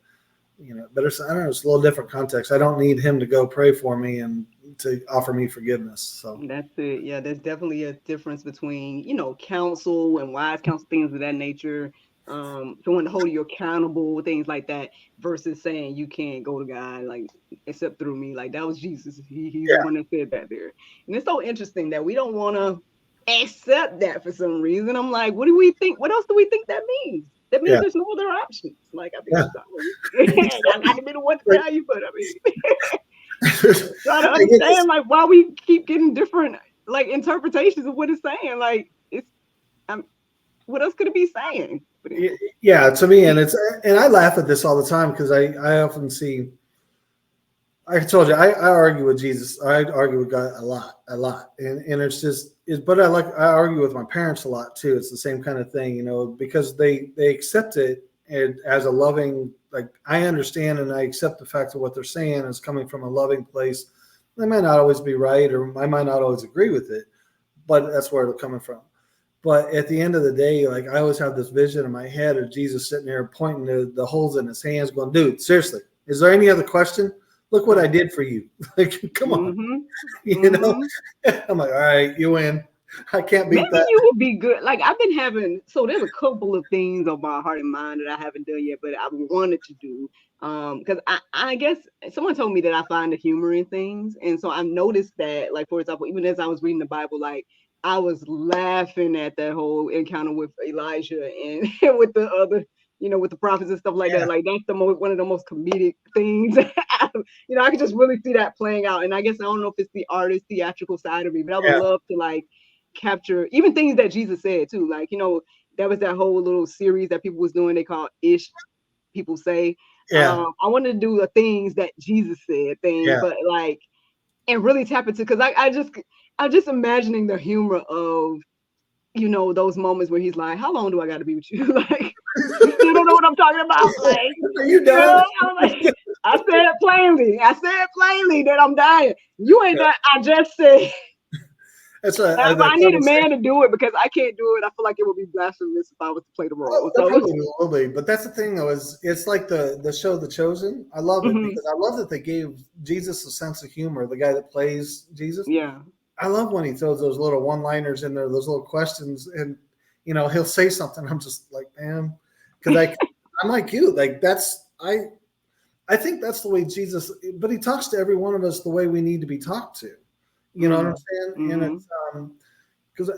but I don't know, it's a little different context. I don't need him to go pray for me and to offer me forgiveness. So that's it. Yeah, there's definitely a difference between, counsel and wise counsel, things of that nature. Someone to hold you accountable, things like that, versus saying you can't go to God like except through me. Like that was Jesus. He's the one that said that there. And it's so interesting that we don't want to accept that for some reason. I'm like, what do we think? What else do we think that means? That means there's no other options. Like, I think I got to be the one to tell you, but I mean, try to understand like why we keep getting different like interpretations of what it's saying. Like, what else could it be saying? Yeah, to me, and I laugh at this all the time because I often see. I told you I argue with Jesus. I argue with God a lot, and it's just but I argue with my parents a lot too. It's the same kind of thing, because they accept it as a loving, like I understand and I accept the fact of what they're saying is coming from a loving place. They might not always be right, or I might not always agree with it, but that's where it's coming from. But at the end of the day, like I always have this vision in my head of Jesus sitting there pointing to the holes in his hands, going, "Dude, seriously, is there any other question? Look what I did for you. Like, come on." I'm like, all right, you win. I can't beat that. You would be good. Like I've been so there's a couple of things on my heart and mind that I haven't done yet, but I wanted to do. Because I guess someone told me that I find the humor in things. And so I've noticed that, like, for example, even as I was reading the Bible, like I was laughing at that whole encounter with Elijah and with the other, with the prophets and stuff like that. Like that's one of the most comedic things. I could just really see that playing out. And I guess I don't know if it's the artist theatrical side of me, but I would love to like capture even things that Jesus said too. Like, that was that whole little series that people was doing. They called Ish, people say. I wanted to do the things that Jesus said but like, and really tap into, because I'm just imagining the humor of, those moments where he's like, how long do I got to be with you? Like, you still don't know what I'm talking about. Like, are you done? I said plainly that I'm dying. You ain't that. I just said. I need a man to do it because I can't do it. I feel like it would be blasphemous if I was to play the role. That So, probably will be, but that's the thing though, is it's like the show The Chosen. I love it Mhm. because I love that they gave Jesus a sense of humor, the guy that plays Jesus. yeah. I love when he throws those little one-liners in there, those little questions, and he'll say something. I'm just like, man, because I'm like you, like I think that's the way Jesus, but he talks to every one of us the way we need to be talked to. You know what I'm saying? And Mhm. it's because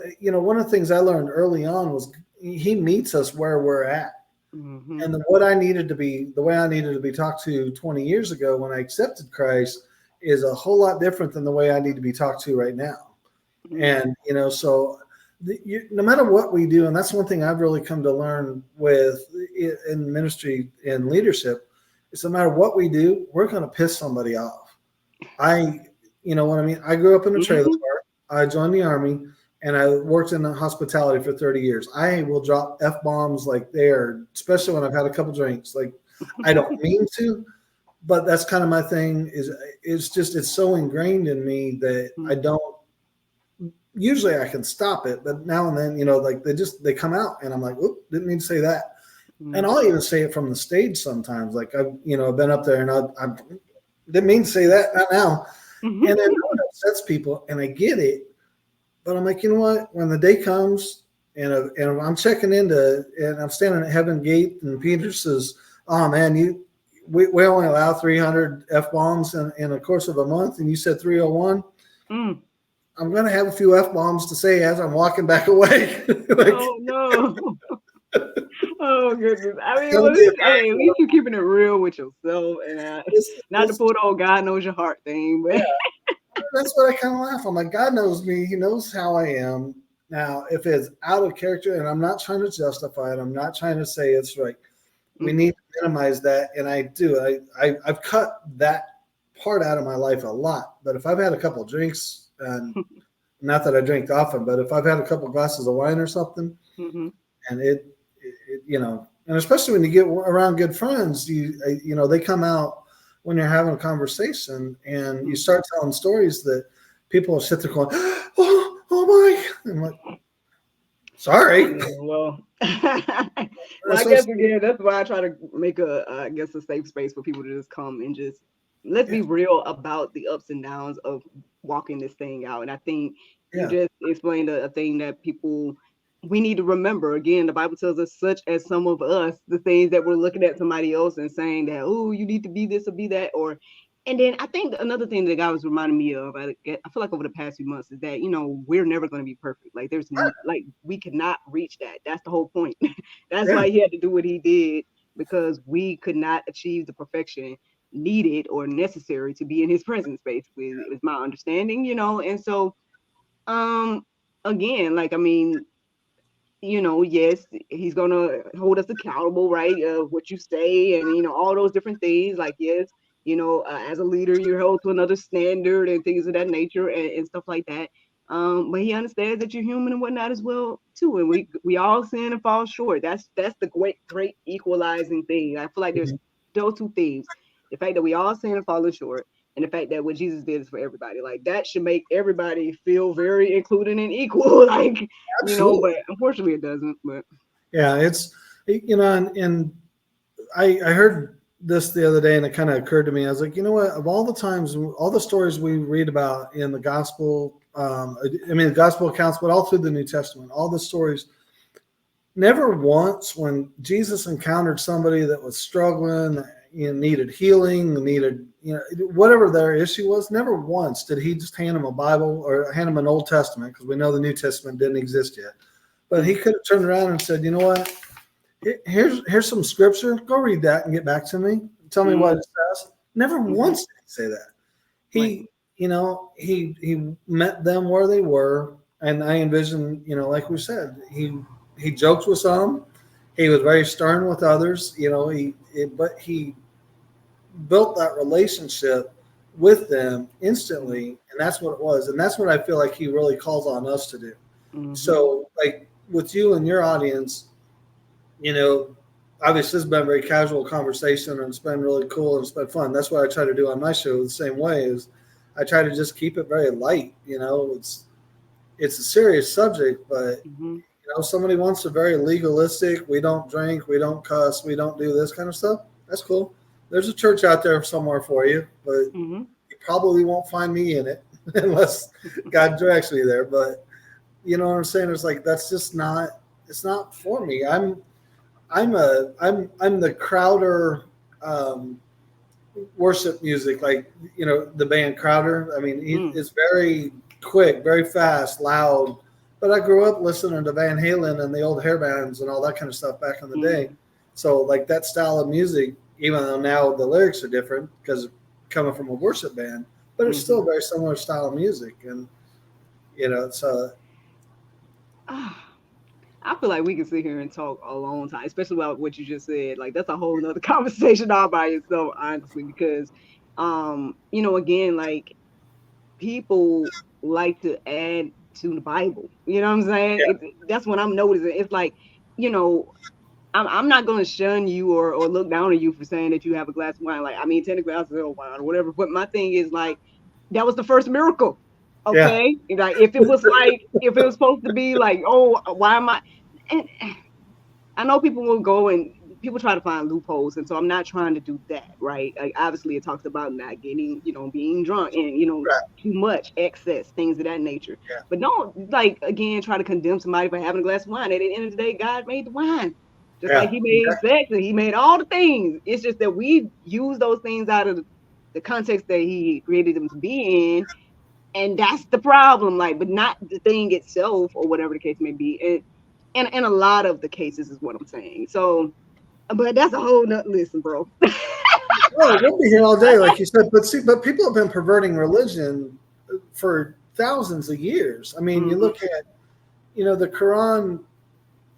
one of the things I learned early on was he meets us where we're at. Mhm. And the way I needed to be talked to 20 years ago when I accepted Christ is a whole lot different than the way I need to be talked to right now. Mhm. And so no matter what we do, and that's one thing I've really come to learn in ministry and leadership, is no matter what we do, we're going to piss somebody off. You know what I mean? I grew up in a trailer Mhm. park. I joined the Army, and I worked in hospitality for 30 years. I will drop F-bombs like there, especially when I've had a couple drinks. Like, I don't mean to, but that's kind of my thing. It's so ingrained in me that I don't. Usually I can stop it, but now and then, like they come out, and I'm like, "Oop, didn't mean to say that." Mhm. And I'll even say it from the stage sometimes. Like I've been up there, and I didn't mean to say that. Not now. Mhm. And then it upsets people, and I get it. But I'm like, you know what? When the day comes, and I'm checking into, and I'm standing at Heaven Gate, and Peter says, "Oh man, we only allow 300 F-bombs in a course of a month, and you said 301." Mm. I'm going to have a few F-bombs to say as I'm walking back away. Like, Oh no. Oh goodness. it'll be a At least you're keeping it real with yourself, and not to it's pull the old God knows your heart thing, but that's what I kind of laugh. I'm like, God knows me. He knows how I am. Now, if it's out of character, and I'm not trying to justify it, I'm not trying to say it's right. We need to minimize that, and I do. I've cut that part out of my life a lot. But if I've had a couple of drinks, and not that I drink often, but if I've had a couple of glasses of wine or something, Mhm. and and especially when you get around good friends, they come out when you're having a conversation, and you start telling stories that people will sit there going, oh my. I'm like, sorry. Yeah, well, well, I That's guess what's- again, that's why I try to make I guess, a safe space for people to just come and just let's be Yeah. real about the ups and downs of walking this thing out. And I think you Yeah. just explained a thing that we need to remember. Again, the Bible tells us, such as some of us, the things that we're looking at somebody else and saying that, oh, you need to be this or be that, and then I think another thing that God was reminding me of, I feel like over the past few months, is that we're never going to be perfect. Like we cannot reach that. That's the whole point. That's Yeah. why he had to do what he did, because we could not achieve the perfection needed or necessary to be in his presence. Basically, is my understanding. And so, again, like, I mean, yes, he's gonna hold us accountable, right? What you say, and all those different things. Like, yes, as a leader, you're held to another standard and things of that nature, and stuff like that. But he understands that you're human and whatnot as well too, and we all sin and fall short. That's the great equalizing thing. I feel like there's those two things: the fact that we all sin and falling short, and the fact that what Jesus did is for everybody. Like, that should make everybody feel very included and equal. Like, Absolutely. but unfortunately it doesn't. But Yeah. It's, and I heard this the other day, and it kind of occurred to me. I was like, you know what? Of all the times, all the stories we read about in the gospel, the gospel accounts, but all through the New Testament, all the stories, never once when Jesus encountered somebody that was struggling, needed healing, needed, whatever their issue was, never once did he just hand them a Bible or hand them an Old Testament, because we know the New Testament didn't exist yet. But he could have turned around and said, you know what? Here's some scripture. Go read that and get back to me. Tell me what it says. Never once did he say that. He, he met them where they were, and I envision, like we said, he joked with some. He was very stern with others. But he built that relationship with them instantly, and that's what it was, and that's what I feel like he really calls on us to do. So, like with you and your audience, obviously it's been a very casual conversation, and it's been really cool, and it's been fun. That's what I try to do on my show the same way. Is I try to just keep it very light. it's a serious subject, but Mm-hmm. somebody wants a very legalistic, we don't drink, we don't cuss, we don't do this kind of stuff. That's cool. There's a church out there somewhere for you, but Mm-hmm. you probably won't find me in it unless God directs me there. But you know what I'm saying? It's like that's just not. It's not for me. I'm the Crowder worship music, like the band Crowder. I mean, Mm. it's very quick, very fast, loud. But I grew up listening to Van Halen and the old hair bands and all that kind of stuff back in the day. Mm. So like that style of music, even though now the lyrics are different because coming from a worship band, but it's still Mm-hmm. a very similar style of music. And so I feel like we can sit here and talk a long time, especially about what you just said. Like that's a whole nother conversation all by itself, honestly, because again, like people like to add to the Bible. You know what I'm saying? yeah, That's what I'm noticing. It's like, you know, I'm not going to shun you or look down on you for saying that you have a glass of wine. Like, I mean, technically, I sell wine or whatever. But my thing is like, that was the first miracle. yeah, Okay, like if it was supposed to be like, oh, why am I? And I know people will go and people try to find loopholes, and so I'm not trying to do that, right? Like obviously, it talks about not getting, being drunk and right, too much excess, things of that nature. yeah, But don't like again try to condemn somebody for having a glass of wine. At the end of the day, God made the wine, just like yeah, He made exactly. sex and He made all the things. It's just that we use those things out of the context that He created them to be in, and that's the problem. Like, but not the thing itself or whatever the case may be. And in a lot of the cases is what I'm saying. So, but that's a whole nother listen, bro. Well, we'll be here all day, like you said. But people have been perverting religion for thousands of years. I mean, you Mm-hmm. look at the Quran,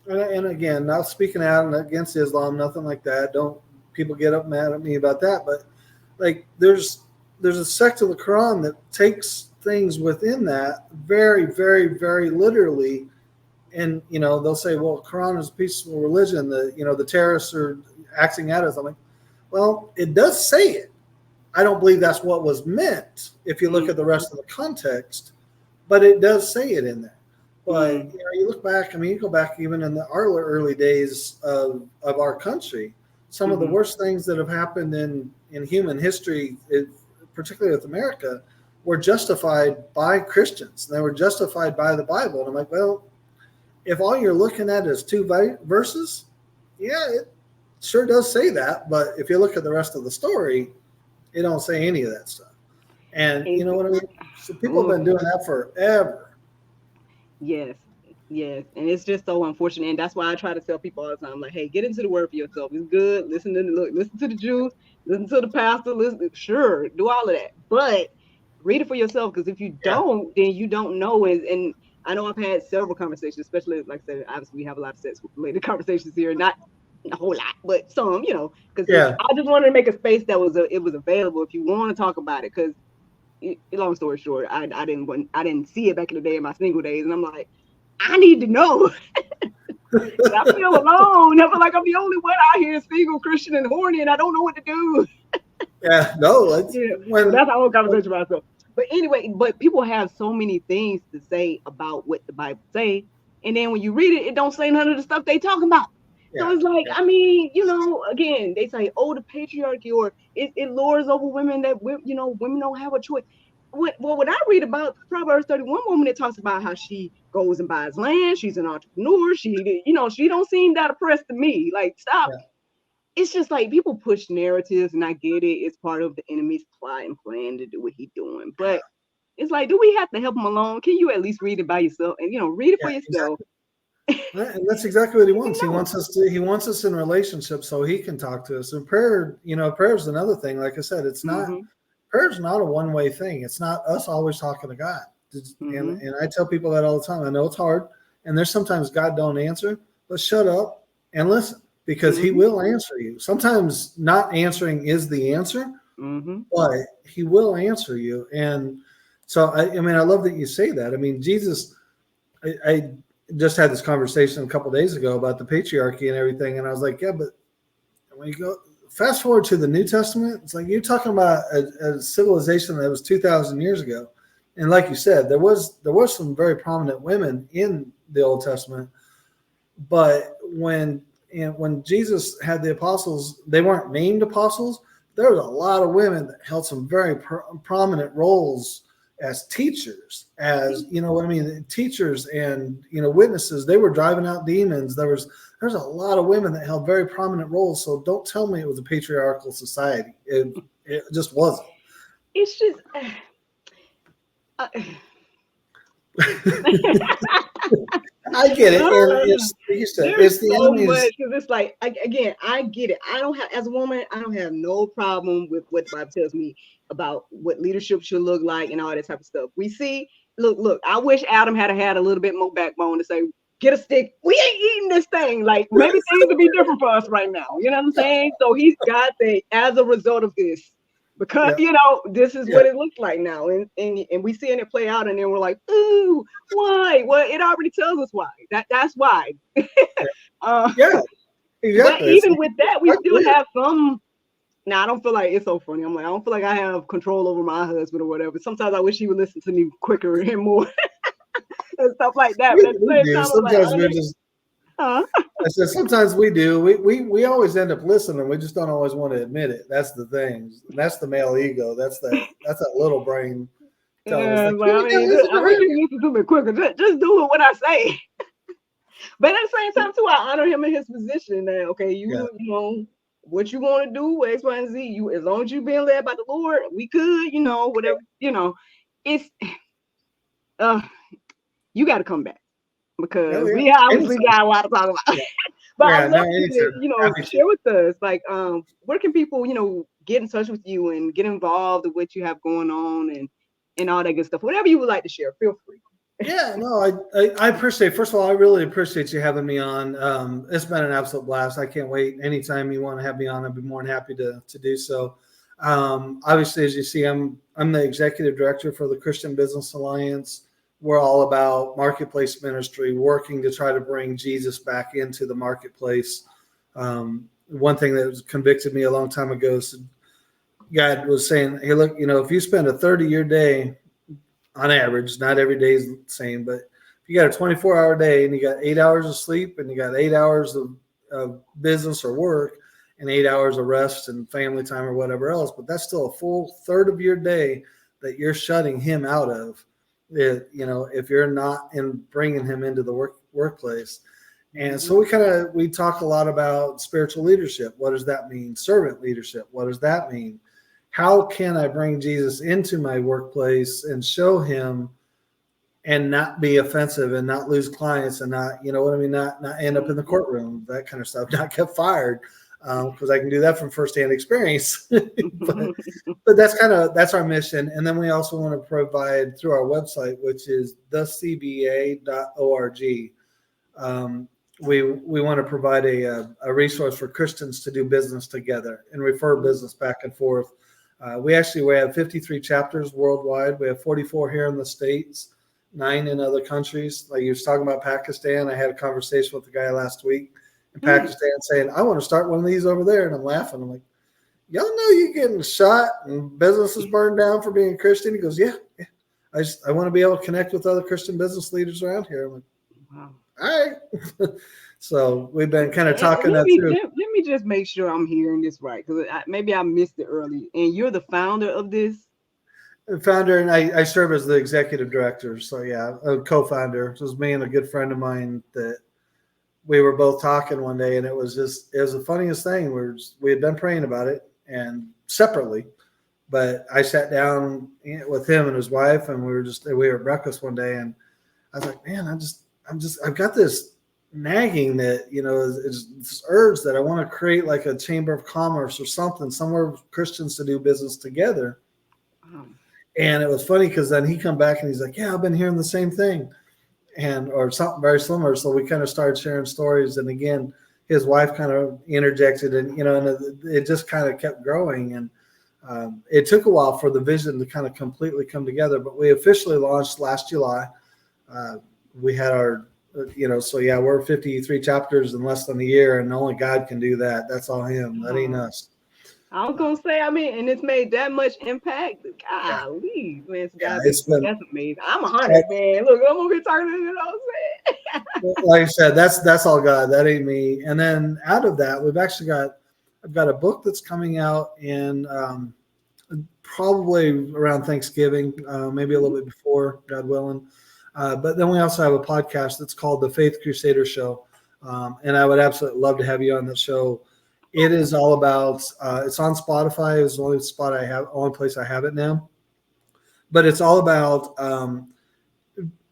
and again, not speaking out against Islam, nothing like that. Don't people get up mad at me about that? But like, there's a sect of the Quran that takes things within that very, very, very literally, and they'll say, well, Quran is a peaceful religion. The terrorists are acting at us. I'm like, well, it does say it. I don't believe that's what was meant if you look at the rest of the context, but it does say it in there. But Mm-hmm. you look back. I mean, you go back even in the early days of our country. Some of the Mm-hmm. worst things that have happened in human history, particularly with America, were justified by Christians. They were justified by the Bible. And I'm like, well, if all you're looking at is two verses, yeah, it sure does say that. But if you look at the rest of the story, it don't say any of that stuff. And you know what I mean? So people have Oh, been doing that forever. yes, yes, and it's just so unfortunate, and that's why I try to tell people all the time, like, hey, get into the word for yourself. It's good. Listen to the Jews, listen to the pastor, listen, sure, do all of that, but read it for yourself because if you Yeah, don't, then you don't know. And I know I've had several conversations, especially like I said, obviously we have a lot of sex related conversations here, not a whole lot, but some, because yeah, I just wanted to make a space that it was available if you want to talk about it. Because long story short, I didn't see it back in the day in my single days, and I'm like, I need to know. I feel alone. I feel like I'm the only one out here single, Christian, and horny, and I don't know what to do. yeah. No, it's Yeah, but when that's a whole conversation about myself. But anyway, but people have so many things to say about what the Bible say, and then when you read it, it don't say none of the stuff they talking about. So yeah, it's like, yeah, I mean, again, they say, oh, the patriarchy, or it lords over women that women don't have a choice. When I read about Proverbs 31 woman, it talks about how she goes and buys land, she's an entrepreneur, she don't seem that oppressed to me. Like, stop. yeah. It's just like people push narratives, and I get it. It's part of the enemy's plot and plan to do what he's doing. But it's like, do we have to help him along? Can you at least read it by yourself and read it Yeah, for yourself? exactly. And that's exactly what he You wants. He know. wants us to. He wants us in relationship so he can talk to us. And prayer, prayer is another thing. Like I said, it's not. Mm-hmm. Prayer is not a one-way thing. It's not us always talking to God. And Mm-hmm. and I tell people that all the time. I know it's hard, and there's sometimes God don't answer, but shut up and listen because He Mm-hmm. will answer you. Sometimes not answering is the answer, Mm-hmm. but He will answer you. And so I mean, I love that you say that. I mean, Jesus. I just had this conversation a couple of days ago about the patriarchy and everything, and I was like, yeah, but when you go fast forward to the New Testament, it's like you're talking about a civilization that was 2,000 years ago, And like you said, there was some very prominent women in the Old Testament, but when Jesus had the apostles, they weren't named apostles. There was a lot of women that held some very prominent roles as teachers, as you know what I mean, teachers and witnesses. They were driving out demons. There's a lot of women that held very prominent roles. So don't tell me it was a patriarchal society. It just wasn't. It's just. I get it, and it's like you said, There's it's the so enemy's. much because it's like again, I get it. I don't have as a woman, I don't have no problem with what the Bible tells me about what leadership should look like and all that type of stuff. We see, look. I wish Adam had a little bit more backbone to say, get a stick. We ain't eating this thing. Like maybe things would be different for us right now. You know what I'm saying? So he's got the as a result of this. Because this is what it looks like now, and we seeing it play out, and then we're like, ooh, why? Well, it already tells us why. That's why. Yeah, exactly. But even with that, we still have some. Now I don't feel like it's so funny. I'm like, I don't feel like I have control over my husband or whatever. Sometimes I wish he would listen to me quicker and more and stuff like that. But at the same time, sometimes I'm we're like, just. huh? I said sometimes we do. We always end up listening. We just don't always want to admit it. That's the thing. That's the male ego. That's that little brain telling us. Yeah, Like, like, I mean, I wish you could listen to me quicker. Just do it when I say. But at the same time, too, I honor him in his position. That okay, you know what you want to do, X, Y, and Z. You as long as you're being led by the Lord, we could, whatever, it's you got to come back because we obviously got a lot to talk about. But I'd love you to, share with us, like, where can people, get in touch with you and get involved with what you have going on and all that good stuff. Whatever you would like to share, feel free. Yeah, no, I appreciate. First of all, I really appreciate you having me on. It's been an absolute blast. I can't wait. Anytime you want to have me on, I'd be more than happy to do so. Obviously, as you see, I'm the executive director for the Christian Business Alliance. We're all about marketplace ministry, working to try to bring Jesus back into the marketplace. One thing that convicted me a long time ago is God was saying, hey, look, if you spend a 30-year day on average, not every day is the same, but if you got a 24-hour day and you got 8 hours of sleep and you got 8 hours of business or work and 8 hours of rest and family time or whatever else, but that's still a full third of your day that you're shutting him out of. If you're not bringing him into the workplace. And so we talk a lot about spiritual leadership. What does that mean? Servant leadership. What does that mean? How can I bring Jesus into my workplace and show him and not be offensive and not lose clients and not, not end up in the courtroom, that kind of stuff, not get fired. Because I can do that from firsthand experience, but that's our mission. And then we also want to provide through our website, which is thecba.org. We want to provide a resource for Christians to do business together and refer business back and forth. We have 53 chapters worldwide. We have 44 here in the States, 9 in other countries. Like you was talking about Pakistan. I had a conversation with the guy last week in Pakistan saying, I want to start one of these over there. And I'm laughing. I'm like, y'all know you're getting shot and businesses burned down for being a Christian? He goes, yeah. I want to be able to connect with other Christian business leaders around here. I'm like, wow. All right. So we've been kind of talking that through. Let me just make sure I'm hearing this right, because maybe I missed it early. And you're the founder of this? Founder, and I serve as the executive director. So yeah, a co-founder. It was me and a good friend of mine that we were both talking one day, and it was the funniest thing. We had been praying about it and separately, but I sat down with him and his wife, and we were at breakfast one day, and I was like, man, I've got this nagging that, is this urge that I want to create like a chamber of commerce or something, somewhere for Christians to do business together. And it was funny because then he come back and he's like, yeah, I've been hearing the same thing. Or something very similar. So we kind of started sharing stories. And again, his wife kind of interjected and it just kind of kept growing. And it took a while for the vision to kind of completely come together, but we officially launched last July. We had our, we're 53 chapters in less than a year, and only God can do that. That's all him. That ain't us. I was gonna say, I mean, and it's made that much impact. Yeah, Golly, man, to yeah. God be the It's glory. been That's amazing. I'm honored, man. Look, I'm gonna be talking to you, know what I'm like I said, that's all God. That ain't me. And then out of that, I've got a book that's coming out in probably around Thanksgiving, maybe a little saying? bit before, God willing. But then we also have a podcast that's called the Faith Crusader Show, and I would absolutely love to have you on that show. It is all about. It's on Spotify. It's the only place I have it now. But it's all about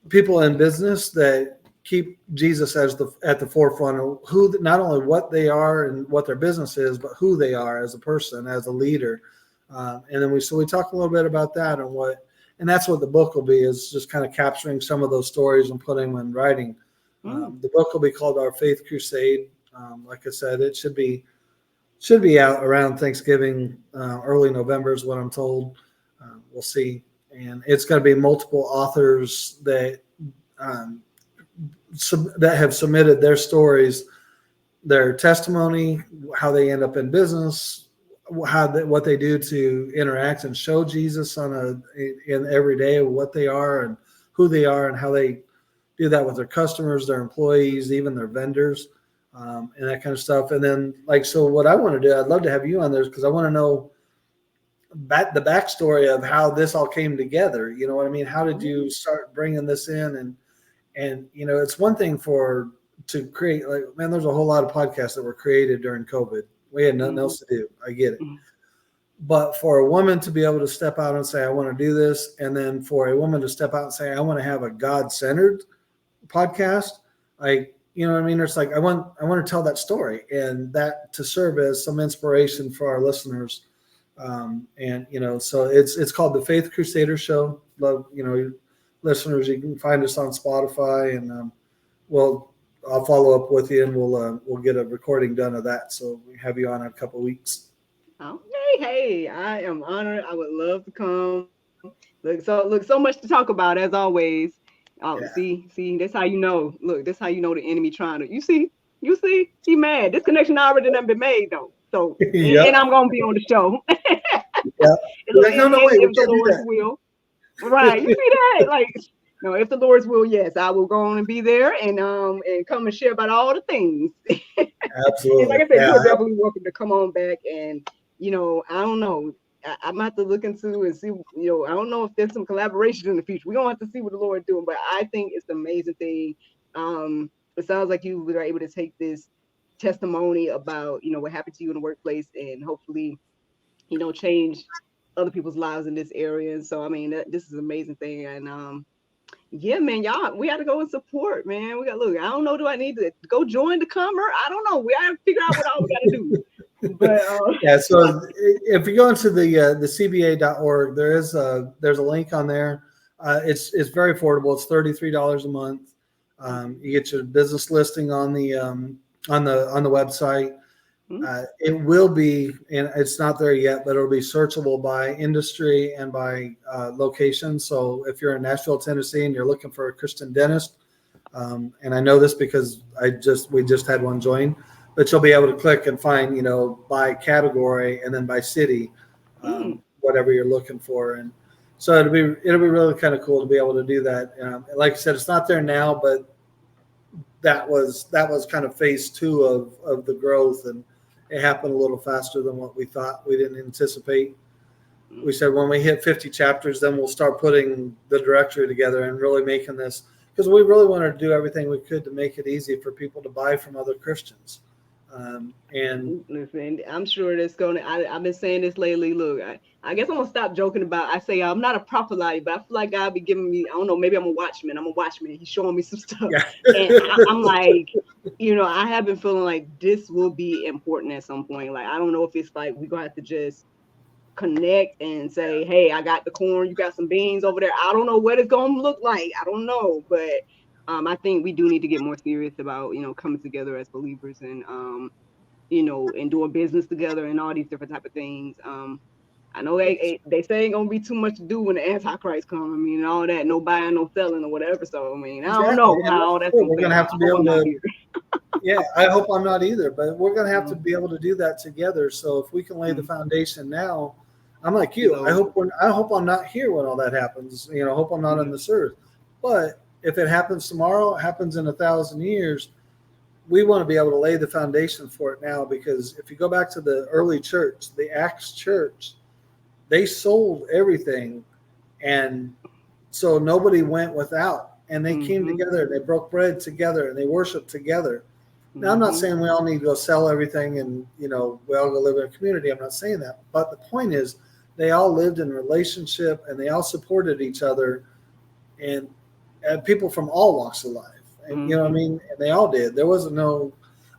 people in business that keep Jesus as at the forefront of who, not only what they are and what their business is, but who they are as a person, as a leader. And then we talk a little bit about that and that's what the book will be, is just kind of capturing some of those stories and putting them in writing. Mm. The book will be called Our Faith Crusade. Like I said, it should be out around Thanksgiving, early November is what I'm told. We'll see. And it's going to be multiple authors um, that have submitted their stories, their testimony, how they end up in business, what they do to interact and show Jesus in every day of what they are and who they are and how they do that with their customers, their employees, even their vendors, and that kind of stuff. And then, so what I want to do, I'd love to have you on there because I want to know the backstory of how this all came together. You know what I mean? How did you start bringing this in? And it's one thing to create, like, man, there's a whole lot of podcasts that were created during COVID. We had nothing else to do. I get it. But for a woman to be able to step out and say, I want to do this, and then for a woman to step out and say, I want to have a God-centered podcast, you know what I mean? It's like, I want to tell that story and that to serve as some inspiration for our listeners. So it's called the Faith Crusader Show. Love, listeners, you can find us on Spotify, and I'll follow up with you, and we'll get a recording done of that, so we have you on in a couple of weeks. Okay, hey, I am honored. I would love to come. Look, so much to talk about as always. Oh, Yeah. see, that's how you know. Look, that's how you know the enemy trying to. You see, he mad. This connection already done been made though. So, Yep. and I'm gonna be on the show. Yeah. Like, no, wait, we If the can't do Lord's that. will, right? You see that? Like, no, if the Lord's will, yes, I will go on and be there and come and share about all the things. And Absolutely. like I said, Yeah. you're definitely welcome to come on back. And I don't know. I'm about to look into and see. I don't know if there's some collaboration in the future. We're gonna have to see what the Lord's doing. But I think it's an amazing thing. It sounds like you were able to take this testimony about what happened to you in the workplace and hopefully change other people's lives in this area. And so I mean, this is an amazing thing. And yeah, man, y'all, we got to go and support, man. We got look. I don't know. Do I need to go join the comer? I don't know. We got to figure out what all we got to do. But Yeah. So if you go into the cba.org, there's a link on there. It's very affordable. It's $33 a month. You get your business listing on the website. It will be, and it's not there yet, but it'll be searchable by industry and by location. So if you're in Nashville, Tennessee, and you're looking for a Christian dentist, and I know this because we just had one join, but you'll be able to click and find, by category and then by city, whatever you're looking for. And so it'll be really kind of cool to be able to do that. Like I said, it's not there now, but that was kind of phase 2 of the growth, and it happened a little faster than what we thought. We didn't anticipate. We said when we hit 50 chapters, then we'll start putting the directory together and really making this, because we really wanted to do everything we could to make it easy for people to buy from other Christians. And listen, I'm sure that's gonna. I've been saying this lately. Look, I guess I'm gonna stop joking about. I say I'm not a prophet, but I feel like God be giving me. I don't know. Maybe I'm a watchman. He's showing me some stuff, yeah. and I'm like, I have been feeling like this will be important at some point. Like I don't know if it's like we're gonna have to just connect and say, hey, I got the corn, you got some beans over there. I don't know what it's gonna look like. I don't know, but I think we do need to get more serious about coming together as believers and and doing business together and all these different type of things. I know they say ain't gonna be too much to do when the Antichrist come. I mean, all that, no buying, no selling, or whatever. So I mean, I don't know how all that's We're gonna have to be able to. Yeah, I hope I'm not either, but we're going to have to be able to do that together. So if we can lay the foundation now, I'm like you. I hope I'm not here when all that happens. I hope I'm not on this earth. But if it happens tomorrow, it happens in 1,000 years. We want to be able to lay the foundation for it now, because if you go back to the early church, the Acts church, they sold everything, and so nobody went without, and they came together and they broke bread together and they worshiped together. Now, I'm not saying we all need to go sell everything and, we all go live in a community. I'm not saying that. But the point is, they all lived in relationship and they all supported each other, and people from all walks of life. And, you know what I mean? And they all did. There wasn't no,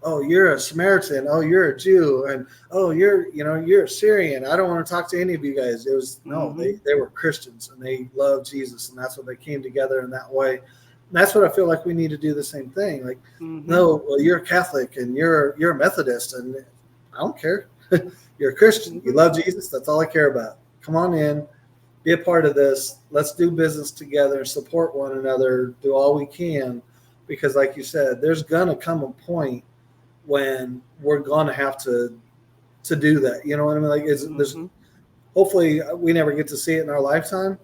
oh, you're a Samaritan. Oh, you're a Jew. And, oh, you're a Syrian. I don't want to talk to any of you guys. It was, no, they were Christians and they loved Jesus. And that's what they came together in that way. And that's what I feel like we need to do the same thing. Like, no, well, you're a Catholic and you're a Methodist, and I don't care. You're a Christian. You love Jesus. That's all I care about. Come on in, be a part of this. Let's do business together, support one another, do all we can, because like you said, there's gonna come a point when we're gonna have to do that. You know what I mean? Like, there's hopefully we never get to see it in our lifetime.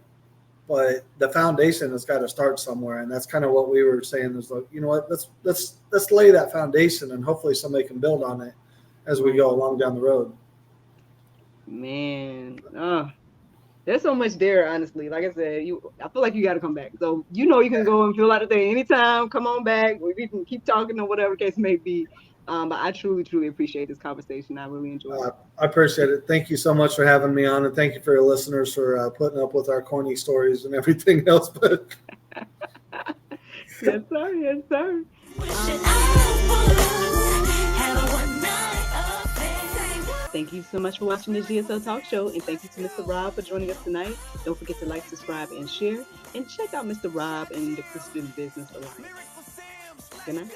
But the foundation has got to start somewhere, and that's kind of what we were saying. Is like, you know what? Let's lay that foundation, and hopefully somebody can build on it as we go along down the road. Man, there's so much there. Honestly, like I said, I feel like you got to come back. So you can go and fill out the thing anytime. Come on back. We can keep talking or whatever case may be. But I truly, truly appreciate this conversation. I really enjoyed it. I appreciate it. Thank you so much for having me on, and thank you for your listeners for putting up with our corny stories and everything else. But yes, sir. Yes, sir. Thank you so much for watching the GSL Talk Show, and thank you to Mr. Rob for joining us tonight. Don't forget to like, subscribe, and share, and check out Mr. Rob and the Christian Business Alliance. Good night.